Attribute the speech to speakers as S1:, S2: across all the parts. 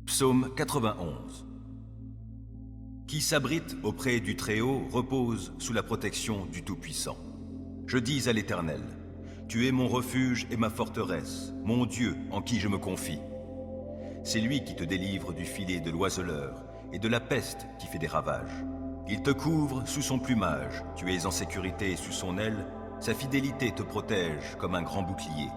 S1: Psaume 91. Qui s'abrite auprès du Très-Haut repose sous la protection du Tout-Puissant. Je dis à l'Éternel, tu es mon refuge et ma forteresse, mon Dieu en qui je me confie. C'est lui qui te délivre du filet de l'oiseleur et de la peste qui fait des ravages. Il te couvre sous son plumage, tu es en sécurité sous son aile, sa fidélité te protège comme un grand bouclier.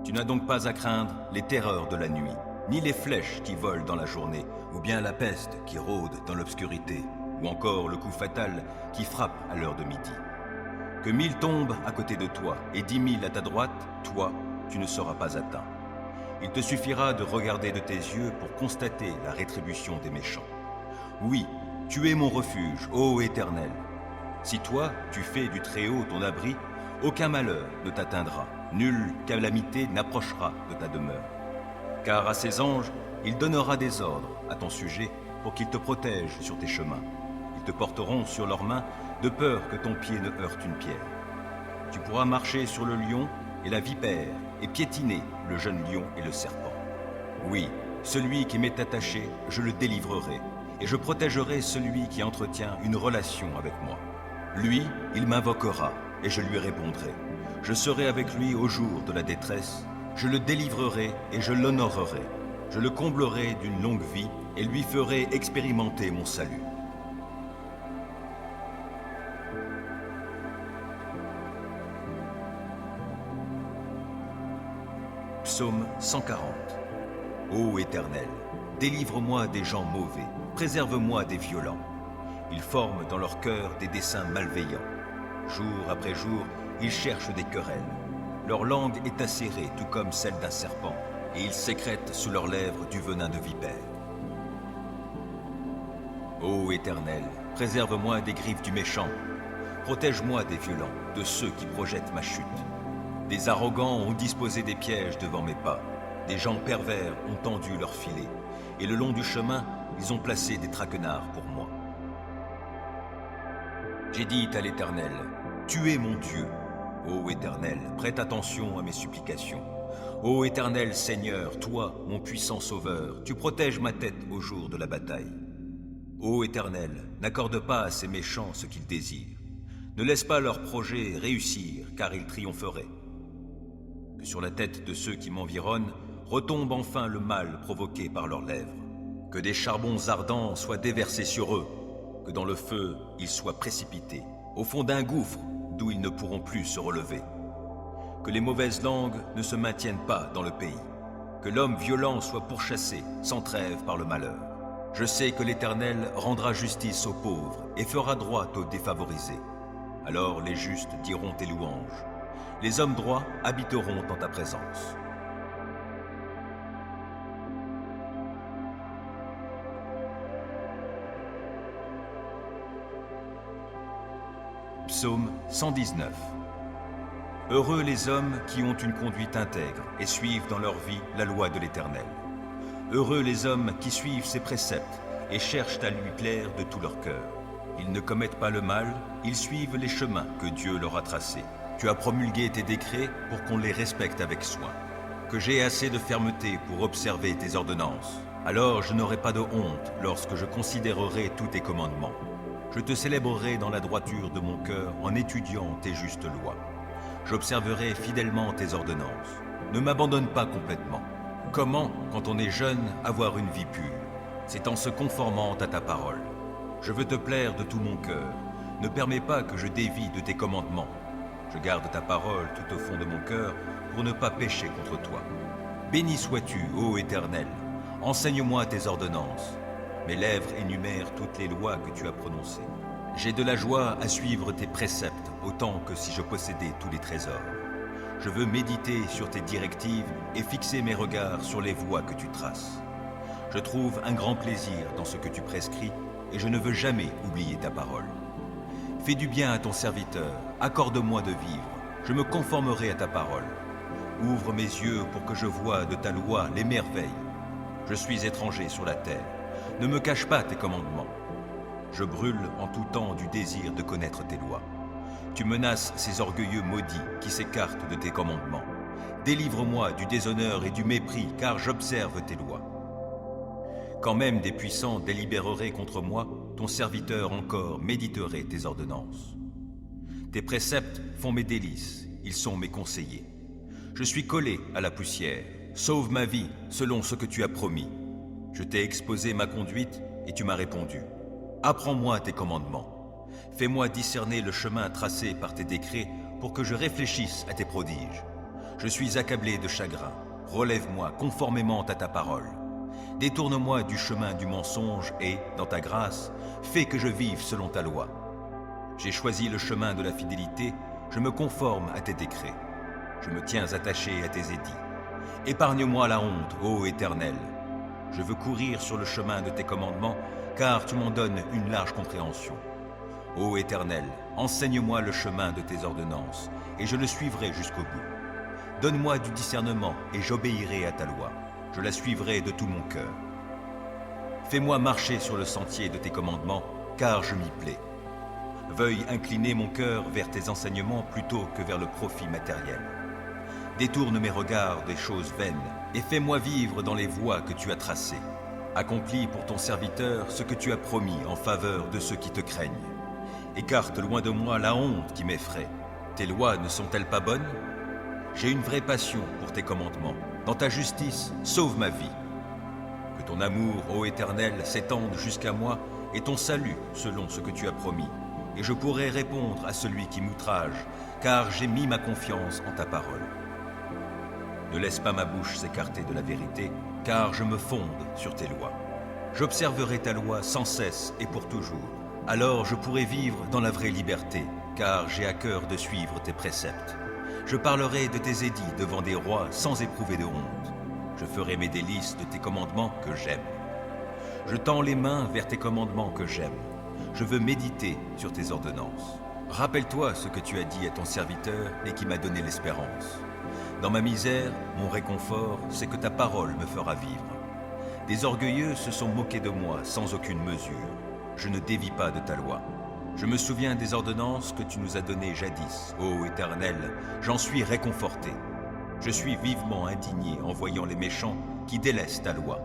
S1: Tu n'as donc pas à craindre les terreurs de la nuit, ni les flèches qui volent dans la journée, ou bien la peste qui rôde dans l'obscurité, ou encore le coup fatal qui frappe à l'heure de midi. Que 1000 tombent à côté de toi et 10 000 à ta droite, toi, tu ne seras pas atteint. Il te suffira de regarder de tes yeux pour constater la rétribution des méchants. Oui, tu es mon refuge, ô Éternel. Si toi, tu fais du Très-Haut ton abri, aucun malheur ne t'atteindra, nulle calamité n'approchera de ta demeure. Car à ses anges, il donnera des ordres à ton sujet pour qu'ils te protègent sur tes chemins. Ils te porteront sur leurs mains de peur que ton pied ne heurte une pierre. Tu pourras marcher sur le lion et la vipère et piétiner le jeune lion et le serpent. Oui, celui qui m'est attaché, je le délivrerai et je protégerai celui qui entretient une relation avec moi. Lui, il m'invoquera et je lui répondrai. Je serai avec lui au jour de la détresse. Je le délivrerai et je l'honorerai. Je le comblerai d'une longue vie et lui ferai expérimenter mon salut. Psaume 140. Ô Éternel, délivre-moi des gens mauvais, préserve-moi des violents. Ils forment dans leur cœur des desseins malveillants. Jour après jour, ils cherchent des querelles. Leur langue est acérée, tout comme celle d'un serpent, et ils sécrètent sous leurs lèvres du venin de vipère. Ô Éternel, préserve-moi des griffes du méchant. Protège-moi des violents, de ceux qui projettent ma chute. Des arrogants ont disposé des pièges devant mes pas. Des gens pervers ont tendu leurs filets, et le long du chemin, ils ont placé des traquenards pour moi. J'ai dit à l'Éternel, tu es mon Dieu. Ô Éternel, prête attention à mes supplications. Ô Éternel Seigneur, toi, mon puissant Sauveur, tu protèges ma tête au jour de la bataille. Ô Éternel, n'accorde pas à ces méchants ce qu'ils désirent. Ne laisse pas leurs projets réussir, car ils triompheraient. Que sur la tête de ceux qui m'environnent retombe enfin le mal provoqué par leurs lèvres. Que des charbons ardents soient déversés sur eux, que dans le feu ils soient précipités, au fond d'un gouffre, d'où ils ne pourront plus se relever. Que les mauvaises langues ne se maintiennent pas dans le pays. Que l'homme violent soit pourchassé sans trêve par le malheur. Je sais que l'Éternel rendra justice aux pauvres et fera droit aux défavorisés. Alors les justes diront tes louanges. Les hommes droits habiteront en ta présence. Psaume 119. Heureux les hommes qui ont une conduite intègre et suivent dans leur vie la loi de l'Éternel. Heureux les hommes qui suivent ses préceptes et cherchent à lui plaire de tout leur cœur. Ils ne commettent pas le mal, ils suivent les chemins que Dieu leur a tracés. Tu as promulgué tes décrets pour qu'on les respecte avec soin. Que j'ai assez de fermeté pour observer tes ordonnances. Alors je n'aurai pas de honte lorsque je considérerai tous tes commandements. Je te célébrerai dans la droiture de mon cœur en étudiant tes justes lois. J'observerai fidèlement tes ordonnances. Ne m'abandonne pas complètement. Comment, quand on est jeune, avoir une vie pure? C'est en se conformant à ta parole. Je veux te plaire de tout mon cœur. Ne permets pas que je dévie de tes commandements. Je garde ta parole tout au fond de mon cœur pour ne pas pécher contre toi. Béni sois-tu, ô Éternel. Enseigne-moi tes ordonnances. Mes lèvres énumèrent toutes les lois que tu as prononcées. J'ai de la joie à suivre tes préceptes, autant que si je possédais tous les trésors. Je veux méditer sur tes directives et fixer mes regards sur les voies que tu traces. Je trouve un grand plaisir dans ce que tu prescris et je ne veux jamais oublier ta parole. Fais du bien à ton serviteur, accorde-moi de vivre, je me conformerai à ta parole. Ouvre mes yeux pour que je voie de ta loi les merveilles. Je suis étranger sur la terre. Ne me cache pas tes commandements. Je brûle en tout temps du désir de connaître tes lois. Tu menaces ces orgueilleux maudits qui s'écartent de tes commandements. Délivre-moi du déshonneur et du mépris, car j'observe tes lois. Quand même des puissants délibéreraient contre moi, ton serviteur encore méditerait tes ordonnances. Tes préceptes font mes délices, ils sont mes conseillers. Je suis collé à la poussière, sauve ma vie selon ce que tu as promis. Je t'ai exposé ma conduite et tu m'as répondu. Apprends-moi tes commandements. Fais-moi discerner le chemin tracé par tes décrets pour que je réfléchisse à tes prodiges. Je suis accablé de chagrin. Relève-moi conformément à ta parole. Détourne-moi du chemin du mensonge et, dans ta grâce, fais que je vive selon ta loi. J'ai choisi le chemin de la fidélité, je me conforme à tes décrets. Je me tiens attaché à tes édits. Épargne-moi la honte, ô Éternel. Je veux courir sur le chemin de tes commandements, car tu m'en donnes une large compréhension. Ô Éternel, enseigne-moi le chemin de tes ordonnances, et je le suivrai jusqu'au bout. Donne-moi du discernement, et j'obéirai à ta loi. Je la suivrai de tout mon cœur. Fais-moi marcher sur le sentier de tes commandements, car je m'y plais. Veuille incliner mon cœur vers tes enseignements plutôt que vers le profit matériel. Détourne mes regards des choses vaines, et fais-moi vivre dans les voies que tu as tracées. Accomplis pour ton serviteur ce que tu as promis en faveur de ceux qui te craignent. Écarte loin de moi la honte qui m'effraie. Tes lois ne sont-elles pas bonnes? J'ai une vraie passion pour tes commandements. Dans ta justice, sauve ma vie. Que ton amour, ô Éternel, s'étende jusqu'à moi et ton salut selon ce que tu as promis. Et je pourrai répondre à celui qui m'outrage, car j'ai mis ma confiance en ta parole. Ne laisse pas ma bouche s'écarter de la vérité, car je me fonde sur tes lois. J'observerai ta loi sans cesse et pour toujours. Alors je pourrai vivre dans la vraie liberté, car j'ai à cœur de suivre tes préceptes. Je parlerai de tes édits devant des rois sans éprouver de honte. Je ferai mes délices de tes commandements que j'aime. Je tends les mains vers tes commandements que j'aime. Je veux méditer sur tes ordonnances. Rappelle-toi ce que tu as dit à ton serviteur et qui m'a donné l'espérance. Dans ma misère, mon réconfort, c'est que ta parole me fera vivre. Des orgueilleux se sont moqués de moi sans aucune mesure. Je ne dévie pas de ta loi. Je me souviens des ordonnances que tu nous as données jadis. Ô Éternel, j'en suis réconforté. Je suis vivement indigné en voyant les méchants qui délaissent ta loi.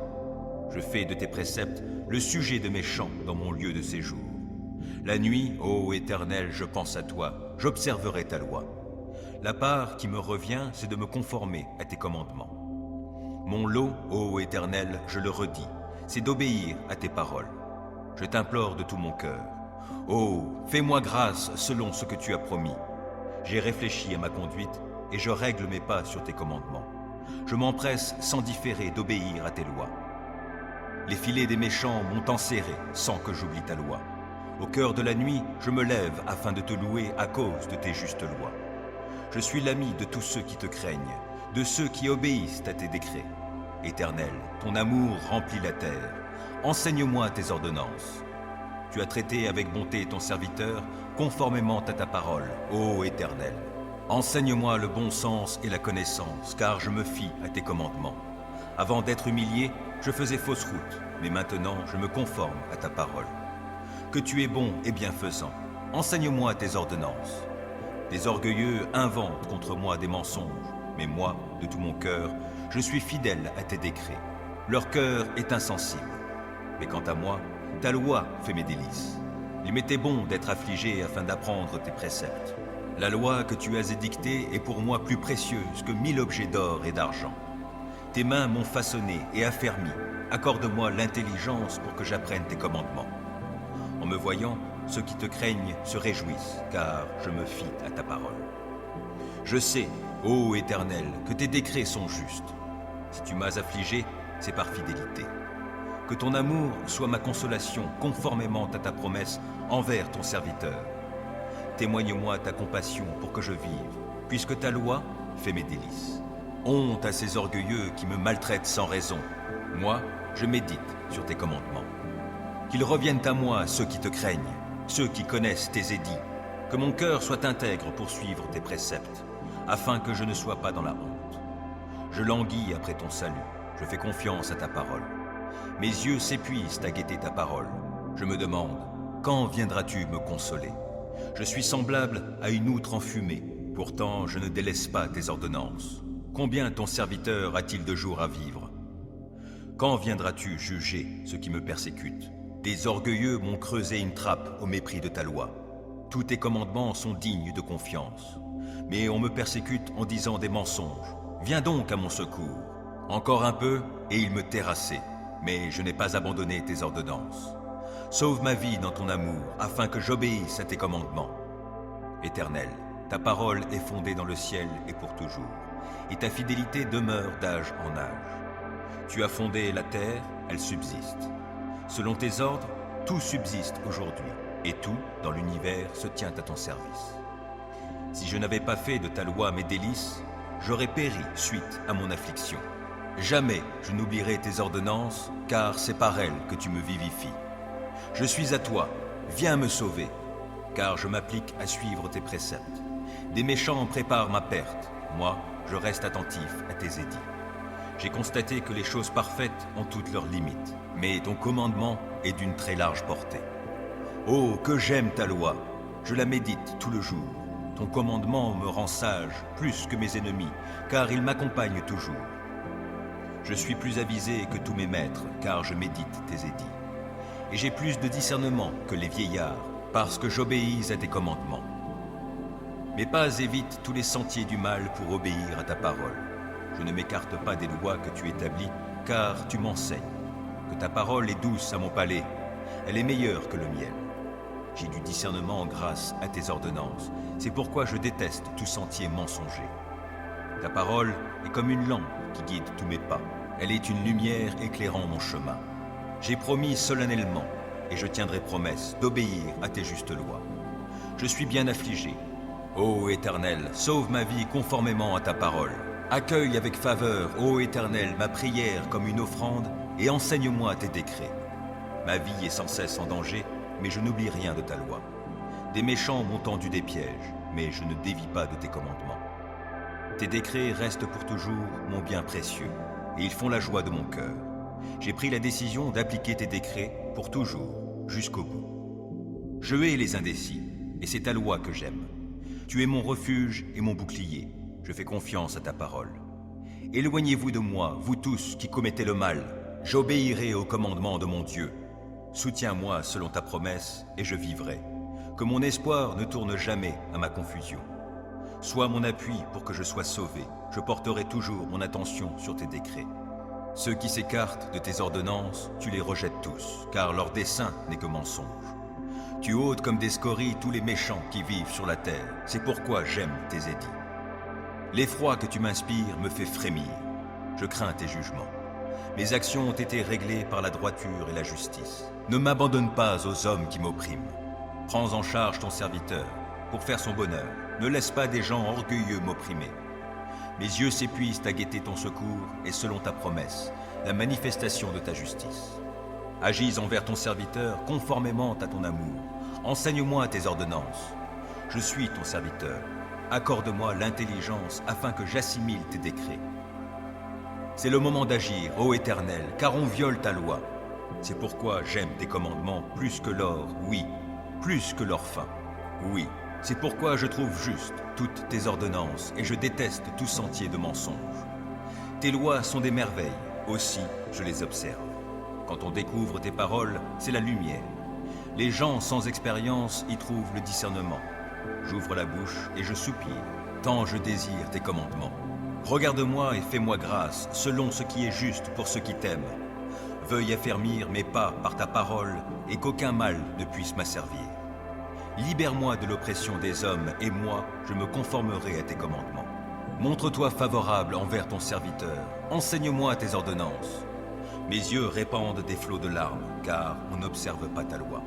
S1: Je fais de tes préceptes le sujet de mes chants dans mon lieu de séjour. La nuit, ô Éternel, je pense à toi, j'observerai ta loi. La part qui me revient, c'est de me conformer à tes commandements. Mon lot, ô Éternel, je le redis, c'est d'obéir à tes paroles. Je t'implore de tout mon cœur. Oh, fais-moi grâce selon ce que tu as promis. J'ai réfléchi à ma conduite et je règle mes pas sur tes commandements. Je m'empresse sans différer d'obéir à tes lois. Les filets des méchants m'ont enserré sans que j'oublie ta loi. Au cœur de la nuit, je me lève afin de te louer à cause de tes justes lois. Je suis l'ami de tous ceux qui te craignent, de ceux qui obéissent à tes décrets. Éternel, ton amour remplit la terre. Enseigne-moi tes ordonnances. Tu as traité avec bonté ton serviteur, conformément à ta parole, ô Éternel. Enseigne-moi le bon sens et la connaissance, car je me fie à tes commandements. Avant d'être humilié, je faisais fausse route, mais maintenant je me conforme à ta parole. Que tu es bon et bienfaisant, enseigne-moi tes ordonnances. Des orgueilleux inventent contre moi des mensonges, mais moi, de tout mon cœur, je suis fidèle à tes décrets. Leur cœur est insensible. Mais quant à moi, ta loi fait mes délices. Il m'était bon d'être affligé afin d'apprendre tes préceptes. La loi que tu as édictée est pour moi plus précieuse que 1000 objets d'or et d'argent. Tes mains m'ont façonné et affermi. Accorde-moi l'intelligence pour que j'apprenne tes commandements. En me voyant, ceux qui te craignent se réjouissent, car je me fie à ta parole. Je sais, ô Éternel, que tes décrets sont justes. Si tu m'as affligé, c'est par fidélité. Que ton amour soit ma consolation conformément à ta promesse envers ton serviteur. Témoigne-moi ta compassion pour que je vive, puisque ta loi fait mes délices. Honte à ces orgueilleux qui me maltraitent sans raison. Moi, je médite sur tes commandements. Qu'ils reviennent à moi ceux qui te craignent, ceux qui connaissent tes édits. Que mon cœur soit intègre pour suivre tes préceptes, afin que je ne sois pas dans la honte. Je languis après ton salut, je fais confiance à ta parole. Mes yeux s'épuisent à guetter ta parole. Je me demande, quand viendras-tu me consoler? Je suis semblable à une outre enfumée, pourtant je ne délaisse pas tes ordonnances. Combien ton serviteur a-t-il de jours à vivre? Quand viendras-tu juger ceux qui me persécutent? Des orgueilleux m'ont creusé une trappe au mépris de ta loi. Tous tes commandements sont dignes de confiance. Mais on me persécute en disant des mensonges. Viens donc à mon secours. Encore un peu, et ils me terrassaient. Mais je n'ai pas abandonné tes ordonnances. Sauve ma vie dans ton amour, afin que j'obéisse à tes commandements. Éternel, ta parole est fondée dans le ciel et pour toujours, et ta fidélité demeure d'âge en âge. Tu as fondé la terre, elle subsiste. Selon tes ordres, tout subsiste aujourd'hui, et tout, dans l'univers, se tient à ton service. Si je n'avais pas fait de ta loi mes délices, j'aurais péri suite à mon affliction. Jamais je n'oublierai tes ordonnances, car c'est par elles que tu me vivifies. Je suis à toi, viens me sauver, car je m'applique à suivre tes préceptes. Des méchants préparent ma perte, moi, je reste attentif à tes édits. J'ai constaté que les choses parfaites ont toutes leurs limites, mais ton commandement est d'une très large portée. Oh, que j'aime ta loi, je la médite tout le jour. Ton commandement me rend sage plus que mes ennemis, car il m'accompagne toujours. Je suis plus avisé que tous mes maîtres, car je médite tes édits. Et j'ai plus de discernement que les vieillards, parce que j'obéis à tes commandements. Mes pas évitent tous les sentiers du mal pour obéir à ta parole. Je ne m'écarte pas des lois que tu établis, car tu m'enseignes. Que ta parole est douce à mon palais, elle est meilleure que le miel. J'ai du discernement grâce à tes ordonnances, c'est pourquoi je déteste tout sentier mensonger. Ta parole est comme une lampe qui guide tous mes pas, elle est une lumière éclairant mon chemin. J'ai promis solennellement, et je tiendrai promesse, d'obéir à tes justes lois. Je suis bien affligé. Ô Éternel, sauve ma vie conformément à ta parole. Accueille avec faveur, ô Éternel, ma prière comme une offrande, et enseigne-moi tes décrets. Ma vie est sans cesse en danger, mais je n'oublie rien de ta loi. Des méchants m'ont tendu des pièges, mais je ne dévie pas de tes commandements. Tes décrets restent pour toujours mon bien précieux, et ils font la joie de mon cœur. J'ai pris la décision d'appliquer tes décrets pour toujours, jusqu'au bout. Je hais les indécis, et c'est ta loi que j'aime. Tu es mon refuge et mon bouclier, je fais confiance à ta parole. Éloignez-vous de moi, vous tous qui commettez le mal, j'obéirai au commandement de mon Dieu. Soutiens-moi selon ta promesse, et je vivrai. Que mon espoir ne tourne jamais à ma confusion. Sois mon appui pour que je sois sauvé, je porterai toujours mon attention sur tes décrets. Ceux qui s'écartent de tes ordonnances, tu les rejettes tous, car leur dessein n'est que mensonge. Tu ôtes comme des scories tous les méchants qui vivent sur la terre, c'est pourquoi j'aime tes édits. L'effroi que tu m'inspires me fait frémir, je crains tes jugements. Mes actions ont été réglées par la droiture et la justice. Ne m'abandonne pas aux hommes qui m'oppriment. Prends en charge ton serviteur, pour faire son bonheur. Ne laisse pas des gens orgueilleux m'opprimer. Mes yeux s'épuisent à guetter ton secours et selon ta promesse, la manifestation de ta justice. Agis envers ton serviteur conformément à ton amour. Enseigne-moi tes ordonnances. Je suis ton serviteur. Accorde-moi l'intelligence afin que j'assimile tes décrets. C'est le moment d'agir, ô Éternel, car on viole ta loi. C'est pourquoi j'aime tes commandements plus que l'or, oui, plus que l'or fin, oui. C'est pourquoi je trouve juste toutes tes ordonnances et je déteste tout sentier de mensonge. Tes lois sont des merveilles, aussi je les observe. Quand on découvre tes paroles, c'est la lumière. Les gens sans expérience y trouvent le discernement. J'ouvre la bouche et je soupire, tant je désire tes commandements. Regarde-moi et fais-moi grâce, selon ce qui est juste pour ceux qui t'aiment. Veuille affermir mes pas par ta parole et qu'aucun mal ne puisse m'asservir. Libère-moi de l'oppression des hommes et moi, je me conformerai à tes commandements. Montre-toi favorable envers ton serviteur, enseigne-moi tes ordonnances. Mes yeux répandent des flots de larmes, car on n'observe pas ta loi.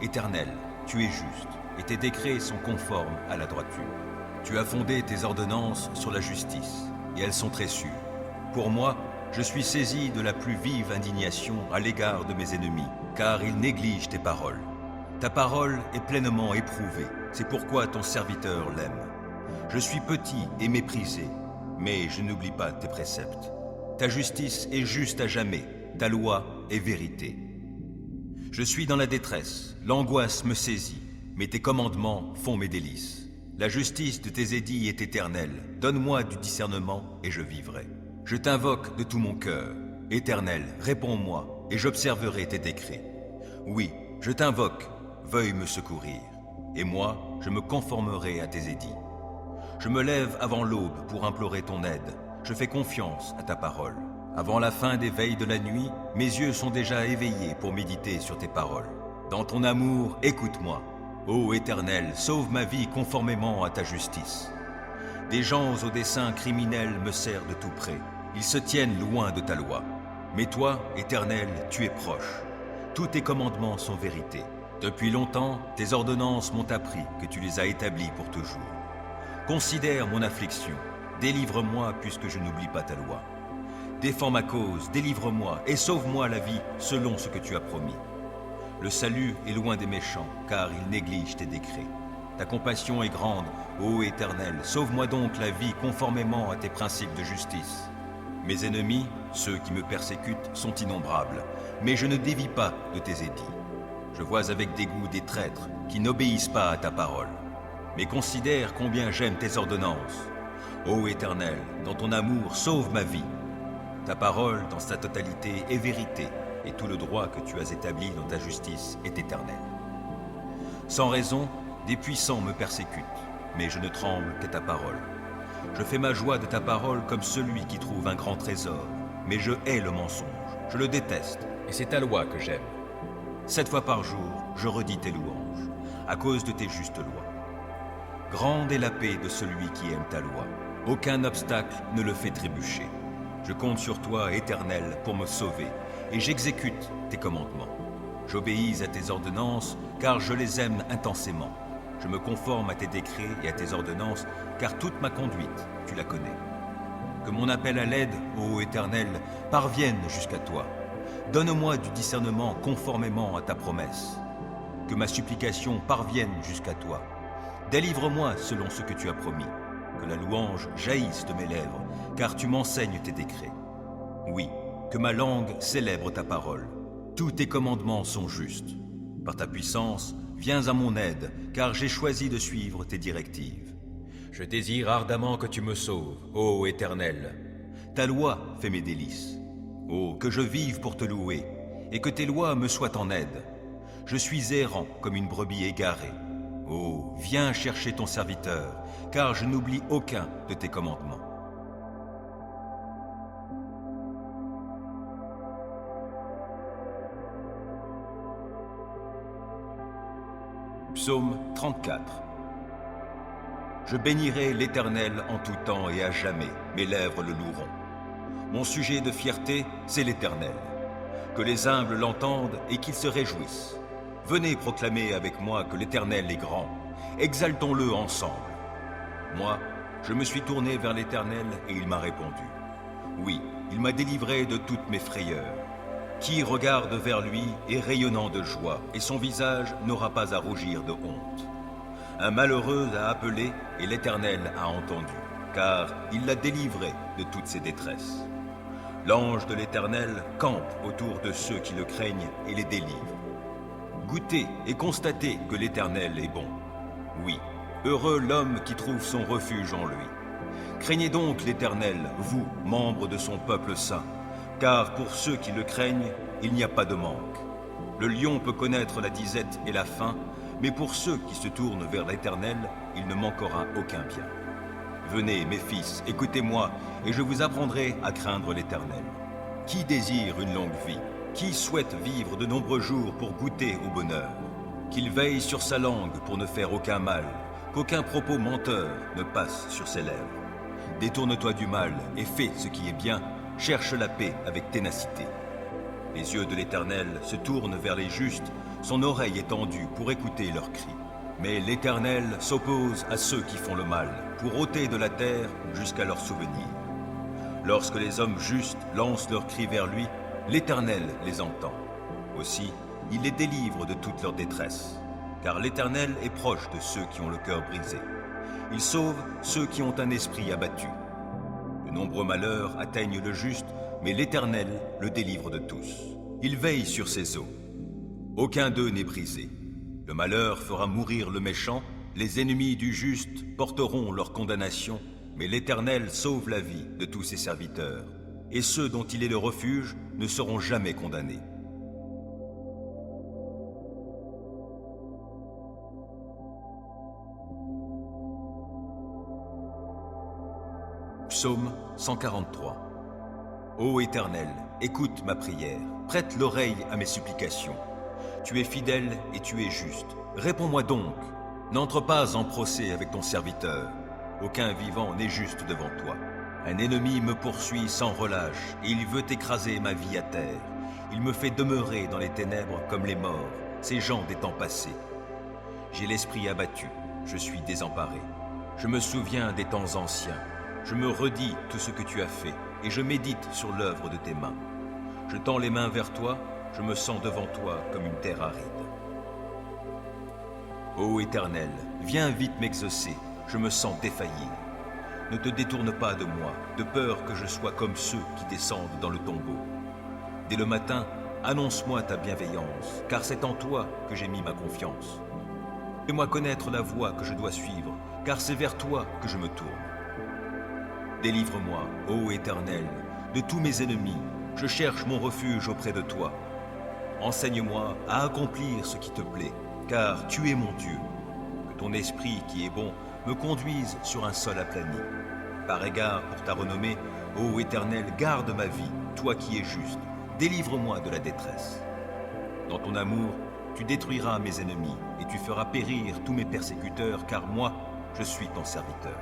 S1: Éternel, tu es juste, et tes décrets sont conformes à la droiture. Tu as fondé tes ordonnances sur la justice, et elles sont très sûres. Pour moi, je suis saisi de la plus vive indignation à l'égard de mes ennemis, car ils négligent tes paroles. Ta parole est pleinement éprouvée, c'est pourquoi ton serviteur l'aime. Je suis petit et méprisé, mais je n'oublie pas tes préceptes. Ta justice est juste à jamais, ta loi est vérité. Je suis dans la détresse, l'angoisse me saisit, mais tes commandements font mes délices. La justice de tes édits est éternelle, donne-moi du discernement et je vivrai. Je t'invoque de tout mon cœur, Éternel, réponds-moi, et j'observerai tes décrets. Oui, je t'invoque, veuille me secourir, et moi, je me conformerai à tes édits. Je me lève avant l'aube pour implorer ton aide, je fais confiance à ta parole. Avant la fin des veilles de la nuit, mes yeux sont déjà éveillés pour méditer sur tes paroles. Dans ton amour, écoute-moi. Ô Éternel, sauve ma vie conformément à ta justice. Des gens au dessein criminel me serrent de tout près. Ils se tiennent loin de ta loi. Mais toi, Éternel, tu es proche. Tous tes commandements sont vérité. Depuis longtemps, tes ordonnances m'ont appris que tu les as établies pour toujours. Considère mon affliction. Délivre-moi puisque je n'oublie pas ta loi. Défends ma cause, délivre-moi et sauve-moi la vie selon ce que tu as promis. Le salut est loin des méchants, car ils négligent tes décrets. Ta compassion est grande, ô Éternel, sauve-moi donc la vie conformément à tes principes de justice. Mes ennemis, ceux qui me persécutent, sont innombrables, mais je ne dévie pas de tes édits. Je vois avec dégoût des traîtres qui n'obéissent pas à ta parole. Mais considère combien j'aime tes ordonnances. Ô Éternel, dans ton amour, sauve ma vie. Ta parole, dans sa totalité, est vérité, et tout le droit que tu as établi dans ta justice est éternel. Sans raison, des puissants me persécutent, mais je ne tremble qu'à ta parole. Je fais ma joie de ta parole comme celui qui trouve un grand trésor, mais je hais le mensonge, je le déteste, et c'est ta loi que j'aime. 7 fois par jour, je redis tes louanges, à cause de tes justes lois. Grande est la paix de celui qui aime ta loi. Aucun obstacle ne le fait trébucher. Je compte sur toi, Éternel, pour me sauver, et j'exécute tes commandements. J'obéis à tes ordonnances, car je les aime intensément. Je me conforme à tes décrets et à tes ordonnances, car toute ma conduite, tu la connais. Que mon appel à l'aide, ô Éternel, parvienne jusqu'à toi. Donne-moi du discernement conformément à ta promesse. Que ma supplication parvienne jusqu'à toi. Délivre-moi selon ce que tu as promis. Que la louange jaillisse de mes lèvres, car tu m'enseignes tes décrets. Oui, que ma langue célèbre ta parole. Tous tes commandements sont justes. Par ta puissance, viens à mon aide, car j'ai choisi de suivre tes directives. Je désire ardemment que tu me sauves, ô Éternel. Ta loi fait mes délices. Oh, que je vive pour te louer, et que tes lois me soient en aide. Je suis errant comme une brebis égarée. Oh, viens chercher ton serviteur, car je n'oublie aucun de tes commandements. Psaume 34. Je bénirai l'Éternel en tout temps et à jamais, mes lèvres le loueront. Mon sujet de fierté, c'est l'Éternel. Que les humbles l'entendent et qu'ils se réjouissent. Venez proclamer avec moi que l'Éternel est grand. Exaltons-le ensemble. Moi, je me suis tourné vers l'Éternel et il m'a répondu. Oui, il m'a délivré de toutes mes frayeurs. Qui regarde vers lui est rayonnant de joie, et son visage n'aura pas à rougir de honte. Un malheureux l'a appelé, et l'Éternel a entendu, car il l'a délivré de toutes ses détresses. L'ange de l'Éternel campe autour de ceux qui le craignent et les délivre. Goûtez et constatez que l'Éternel est bon. Oui, heureux l'homme qui trouve son refuge en lui. Craignez donc l'Éternel, vous, membres de son peuple saint, car pour ceux qui le craignent, il n'y a pas de manque. Le lion peut connaître la disette et la faim, mais pour ceux qui se tournent vers l'Éternel, il ne manquera aucun bien. Venez, mes fils, écoutez-moi, et je vous apprendrai à craindre l'Éternel. Qui désire une longue vie? Qui souhaite vivre de nombreux jours pour goûter au bonheur? Qu'il veille sur sa langue pour ne faire aucun mal, qu'aucun propos menteur ne passe sur ses lèvres. Détourne-toi du mal et fais ce qui est bien, cherche la paix avec ténacité. Les yeux de l'Éternel se tournent vers les justes, son oreille est tendue pour écouter leurs cris. Mais l'Éternel s'oppose à ceux qui font le mal, pour ôter de la terre jusqu'à leur souvenir. Lorsque les hommes justes lancent leurs cris vers lui, l'Éternel les entend. Aussi, il les délivre de toute leur détresse, car l'Éternel est proche de ceux qui ont le cœur brisé. Il sauve ceux qui ont un esprit abattu. De nombreux malheurs atteignent le juste, mais l'Éternel le délivre de tous. Il veille sur ses eaux. Aucun d'eux n'est brisé. Le malheur fera mourir le méchant, les ennemis du juste porteront leur condamnation, mais l'Éternel sauve la vie de tous ses serviteurs. et ceux dont il est le refuge ne seront jamais condamnés. Psaume 143. Ô Éternel, écoute ma prière, prête l'oreille à mes supplications. Tu es fidèle et tu es juste. Réponds-moi donc. N'entre pas en procès avec ton serviteur. Aucun vivant n'est juste devant toi. Un ennemi me poursuit sans relâche et il veut écraser ma vie à terre. Il me fait demeurer dans les ténèbres comme les morts, ces gens des temps passés. J'ai l'esprit abattu, je suis désemparé. Je me souviens des temps anciens. Je me redis tout ce que tu as fait et je médite sur l'œuvre de tes mains. Je tends les mains vers toi, je me sens devant toi comme une terre aride. Ô Éternel, viens vite m'exaucer, je me sens défaillir. Ne te détourne pas de moi, de peur que je sois comme ceux qui descendent dans le tombeau. Dès le matin, annonce-moi ta bienveillance, car c'est en toi que j'ai mis ma confiance. Fais-moi connaître la voie que je dois suivre, car c'est vers toi que je me tourne. Délivre-moi, ô Éternel, de tous mes ennemis, je cherche mon refuge auprès de toi. Enseigne-moi à accomplir ce qui te plaît, car tu es mon Dieu. Que ton esprit qui est bon me conduise sur un sol aplani. Par égard pour ta renommée, ô Éternel, garde ma vie, toi qui es juste, délivre-moi de la détresse. Dans ton amour, tu détruiras mes ennemis et tu feras périr tous mes persécuteurs, car moi, je suis ton serviteur.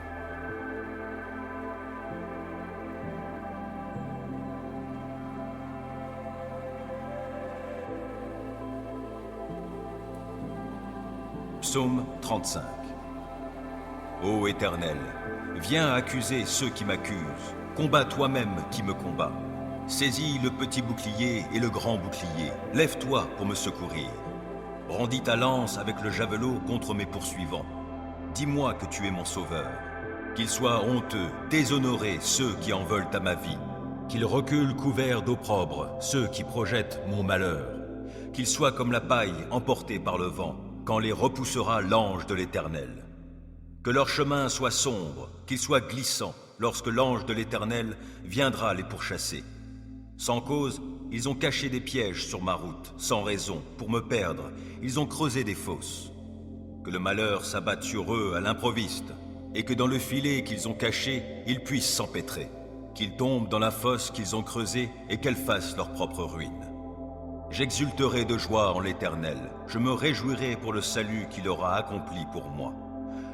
S1: Psaume 35. Ô Éternel, viens accuser ceux qui m'accusent, combat toi-même qui me combat. Saisis le petit bouclier et le grand bouclier, lève-toi pour me secourir. Brandis ta lance avec le javelot contre mes poursuivants. Dis-moi que tu es mon sauveur. Qu'ils soient honteux, déshonorés ceux qui en veulent à ma vie. Qu'ils reculent couverts d'opprobre ceux qui projettent mon malheur. Qu'ils soient comme la paille emportée par le vent, quand les repoussera l'ange de l'Éternel. Que leur chemin soit sombre, qu'il soit glissant, lorsque l'ange de l'Éternel viendra les pourchasser. Sans cause, ils ont caché des pièges sur ma route, sans raison, pour me perdre, ils ont creusé des fosses. Que le malheur s'abatte sur eux à l'improviste, et que dans le filet qu'ils ont caché, ils puissent s'empêtrer. Qu'ils tombent dans la fosse qu'ils ont creusée et qu'elle fasse leur propre ruine. J'exulterai de joie en l'Éternel, je me réjouirai pour le salut qu'il aura accompli pour moi.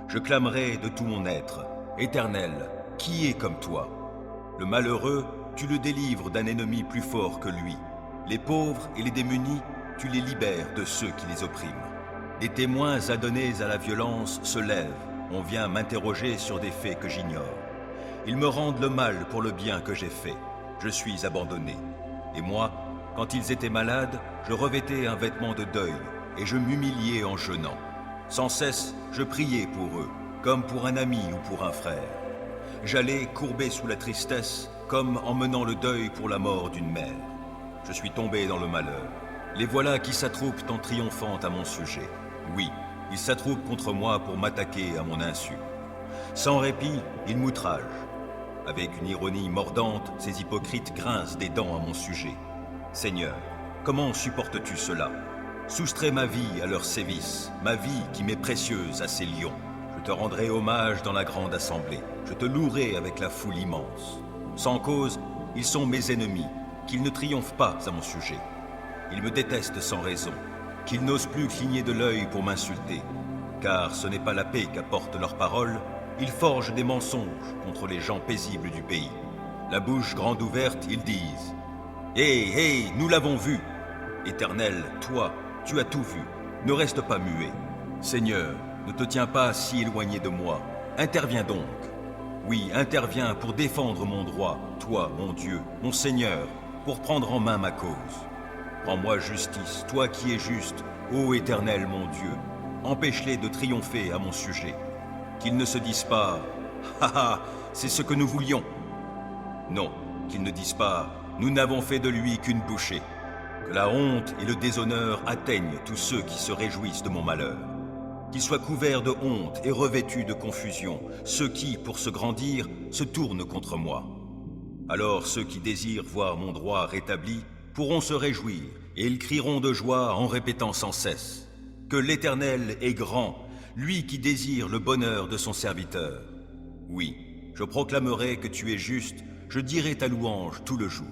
S1: Je clamerai de tout mon être, Éternel, qui est comme toi? Le malheureux, tu le délivres d'un ennemi plus fort que lui. Les pauvres et les démunis, tu les libères de ceux qui les oppriment. Des témoins adonnés à la violence se lèvent, on vient m'interroger sur des faits que j'ignore. Ils me rendent le mal pour le bien que j'ai fait. Je suis abandonné. Et moi, quand ils étaient malades, je revêtais un vêtement de deuil et je m'humiliais en jeûnant. Sans cesse, je priais pour eux, comme pour un ami ou pour un frère. J'allais courbé sous la tristesse, comme en menant le deuil pour la mort d'une mère. Je suis tombé dans le malheur. Les voilà qui s'attroupent en triomphant à mon sujet. Oui, ils s'attroupent contre moi pour m'attaquer à mon insu. Sans répit, ils m'outragent. Avec une ironie mordante, ces hypocrites grincent des dents à mon sujet. Seigneur, comment supportes-tu cela? Soustrais ma vie à leurs sévices, ma vie qui m'est précieuse à ces lions. Je te rendrai hommage dans la grande assemblée. Je te louerai avec la foule immense. Sans cause, ils sont mes ennemis, qu'ils ne triomphent pas à mon sujet. Ils me détestent sans raison, qu'ils n'osent plus cligner de l'œil pour m'insulter. Car ce n'est pas la paix qu'apportent leurs paroles, ils forgent des mensonges contre les gens paisibles du pays. La bouche grande ouverte, ils disent « Hé, nous l'avons vu !» Éternel, toi, tu as tout vu, ne reste pas muet. Seigneur, ne te tiens pas si éloigné de moi, interviens donc. Oui, interviens pour défendre mon droit, toi, mon Dieu, mon Seigneur, pour prendre en main ma cause. Rends-moi justice, toi qui es juste, ô Éternel, mon Dieu. Empêche-les de triompher à mon sujet. Qu'ils ne se disent pas « Ha ha, c'est ce que nous voulions !» Non, qu'ils ne disent pas « Nous n'avons fait de lui qu'une bouchée !» Que la honte et le déshonneur atteignent tous ceux qui se réjouissent de mon malheur. Qu'ils soient couverts de honte et revêtus de confusion, ceux qui, pour se grandir, se tournent contre moi. Alors ceux qui désirent voir mon droit rétabli pourront se réjouir, et ils crieront de joie en répétant sans cesse que l'Éternel est grand, lui qui désire le bonheur de son serviteur. Oui, je proclamerai que tu es juste, je dirai ta louange tout le jour.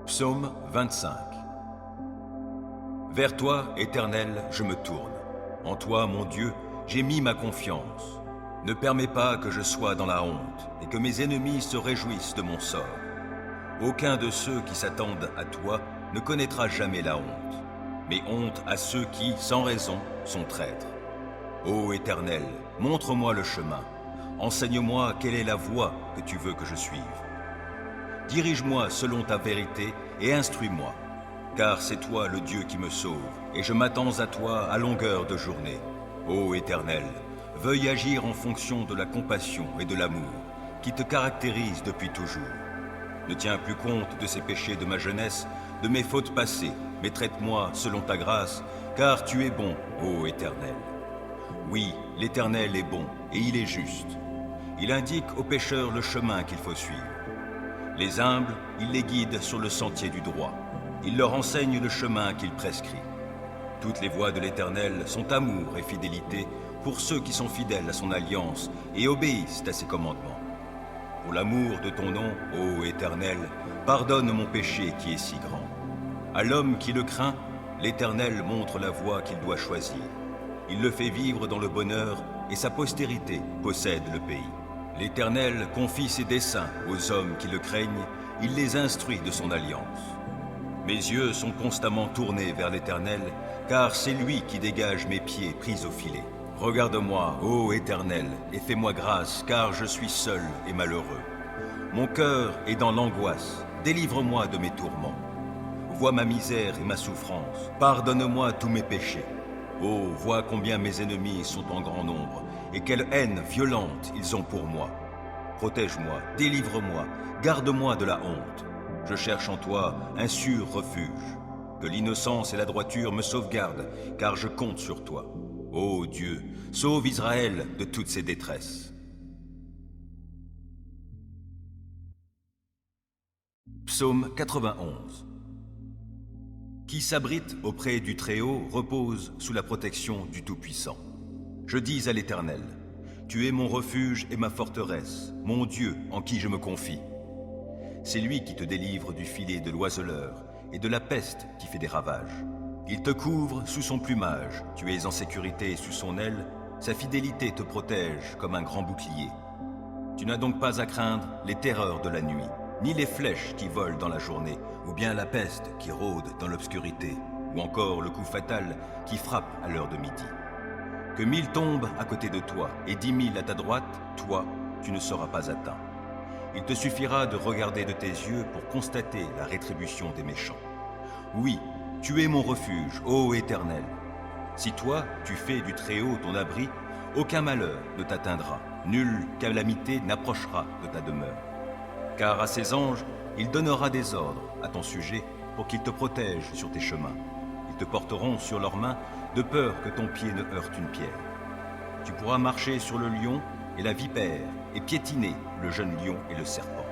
S1: Psaume 25. Vers toi, Éternel, je me tourne. En toi, mon Dieu, j'ai mis ma confiance. Ne permets pas que je sois dans la honte et que mes ennemis se réjouissent de mon sort. Aucun de ceux qui s'attendent à toi ne connaîtra jamais la honte, mais honte à ceux qui, sans raison, sont traîtres. Ô Éternel, montre-moi le chemin. Enseigne-moi quelle est la voie que tu veux que je suive. Dirige-moi selon ta vérité et instruis-moi, car c'est toi le Dieu qui me sauve, et je m'attends à toi à longueur de journée. Ô Éternel, veuille agir en fonction de la compassion et de l'amour qui te caractérisent depuis toujours. Ne tiens plus compte de ces péchés de ma jeunesse, de mes fautes passées, mais traite-moi selon ta grâce, car tu es bon, ô Éternel. Oui, l'Éternel est bon, et il est juste. Il indique aux pécheurs le chemin qu'il faut suivre. Les humbles, il les guide sur le sentier du droit. Il leur enseigne le chemin qu'il prescrit. Toutes les voies de l'Éternel sont amour et fidélité pour ceux qui sont fidèles à son alliance et obéissent à ses commandements. Pour l'amour de ton nom, ô Éternel, pardonne mon péché qui est si grand. À l'homme qui le craint, l'Éternel montre la voie qu'il doit choisir. Il le fait vivre dans le bonheur et sa postérité possède le pays. L'Éternel confie ses desseins aux hommes qui le craignent, il les instruit de son alliance. Mes yeux sont constamment tournés vers l'Éternel, car c'est lui qui dégage mes pieds pris au filet. Regarde-moi, ô Éternel, et fais-moi grâce, car je suis seul et malheureux. Mon cœur est dans l'angoisse, délivre-moi de mes tourments. Vois ma misère et ma souffrance, pardonne-moi tous mes péchés. Oh, vois combien mes ennemis sont en grand nombre, et quelle haine violente ils ont pour moi. Protège-moi, délivre-moi, garde-moi de la honte. Je cherche en toi un sûr refuge. Que l'innocence et la droiture me sauvegardent, car je compte sur toi. Ô Dieu, sauve Israël de toutes ses détresses. Psaume 91. Qui s'abrite auprès du Très-Haut repose sous la protection du Tout-Puissant. Je dis à l'Éternel, tu es mon refuge et ma forteresse, mon Dieu en qui je me confie. C'est lui qui te délivre du filet de l'oiseleur et de la peste qui fait des ravages. Il te couvre sous son plumage, tu es en sécurité sous son aile, sa fidélité te protège comme un grand bouclier. Tu n'as donc pas à craindre les terreurs de la nuit, ni les flèches qui volent dans la journée, ou bien la peste qui rôde dans l'obscurité, ou encore le coup fatal qui frappe à l'heure de midi. Que 1000 tombent à côté de toi et 10 000 à ta droite, toi, tu ne seras pas atteint. Il te suffira de regarder de tes yeux pour constater la rétribution des méchants. Oui, tu es mon refuge, ô Éternel. Si toi, tu fais du Très-Haut ton abri, aucun malheur ne t'atteindra, nulle calamité n'approchera de ta demeure. Car à ses anges, il donnera des ordres à ton sujet pour qu'ils te protègent sur tes chemins. Ils te porteront sur leurs mains de peur que ton pied ne heurte une pierre. Tu pourras marcher sur le lion et la vipère et piétiner le jeune lion et le serpent.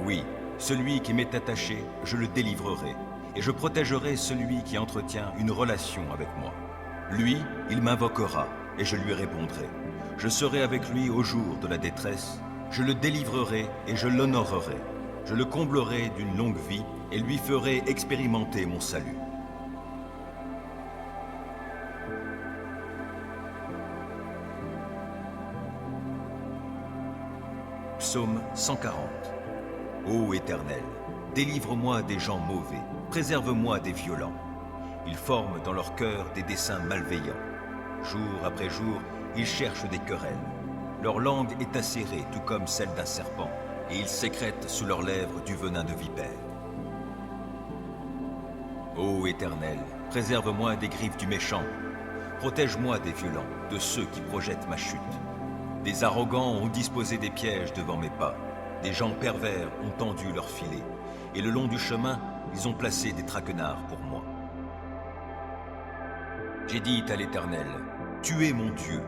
S1: Oui, celui qui m'est attaché, je le délivrerai, et je protégerai celui qui entretient une relation avec moi. Lui, il m'invoquera, et je lui répondrai. Je serai avec lui au jour de la détresse, je le délivrerai et je l'honorerai. Je le comblerai d'une longue vie et lui ferai expérimenter mon salut. Psaume 140. Ô Éternel, délivre-moi des gens mauvais, préserve-moi des violents. Ils forment dans leur cœur des desseins malveillants. Jour après jour, ils cherchent des querelles. Leur langue est acérée, tout comme celle d'un serpent, et ils sécrètent sous leurs lèvres du venin de vipère. Ô Éternel, préserve-moi des griffes du méchant. Protège-moi des violents, de ceux qui projettent ma chute. Des arrogants ont disposé des pièges devant mes pas. Des gens pervers ont tendu leurs filets. Et le long du chemin, ils ont placé des traquenards pour moi. J'ai dit à l'Éternel, tu es mon Dieu.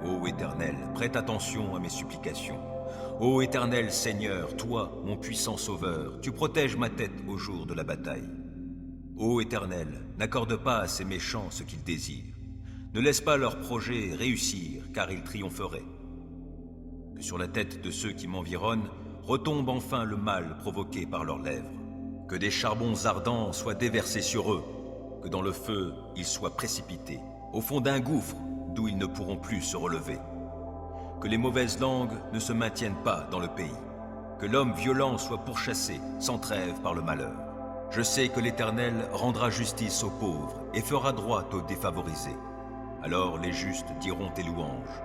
S1: Ô Éternel, prête attention à mes supplications. Ô Éternel Seigneur, toi, mon puissant Sauveur, tu protèges ma tête au jour de la bataille. Ô Éternel, n'accorde pas à ces méchants ce qu'ils désirent. Ne laisse pas leurs projets réussir, car ils triompheraient. Que sur la tête de ceux qui m'environnent retombe enfin le mal provoqué par leurs lèvres. Que des charbons ardents soient déversés sur eux, que dans le feu ils soient précipités, au fond d'un gouffre d'où ils ne pourront plus se relever. Que les mauvaises langues ne se maintiennent pas dans le pays, que l'homme violent soit pourchassé sans trêve par le malheur. Je sais que l'Éternel rendra justice aux pauvres et fera droit aux défavorisés. Alors les justes diront tes louanges.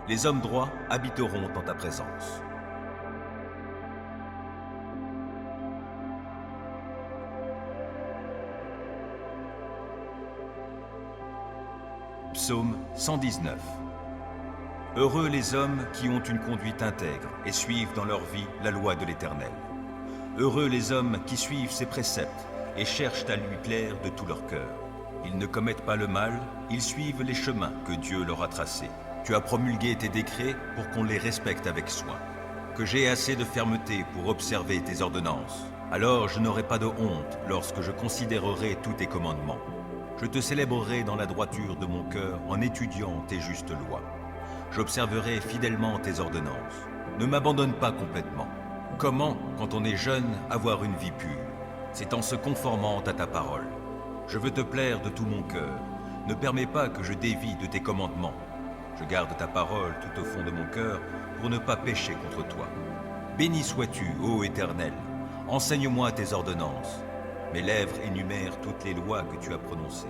S1: Les hommes droits habiteront en ta présence. Psaume 119. Heureux les hommes qui ont une conduite intègre et suivent dans leur vie la loi de l'Éternel. Heureux les hommes qui suivent ses préceptes et cherchent à lui plaire de tout leur cœur. Ils ne commettent pas le mal, ils suivent les chemins que Dieu leur a tracés. Tu as promulgué tes décrets pour qu'on les respecte avec soin. Que j'ai assez de fermeté pour observer tes ordonnances. Alors je n'aurai pas de honte lorsque je considérerai tous tes commandements. Je te célébrerai dans la droiture de mon cœur en étudiant tes justes lois. J'observerai fidèlement tes ordonnances. Ne m'abandonne pas complètement. Comment, quand on est jeune, avoir une vie pure? C'est en se conformant à ta parole. Je veux te plaire de tout mon cœur. Ne permets pas que je dévie de tes commandements. Je garde ta parole tout au fond de mon cœur pour ne pas pécher contre toi. Béni sois-tu, ô Éternel. Enseigne-moi tes ordonnances. Mes lèvres énumèrent toutes les lois que tu as prononcées.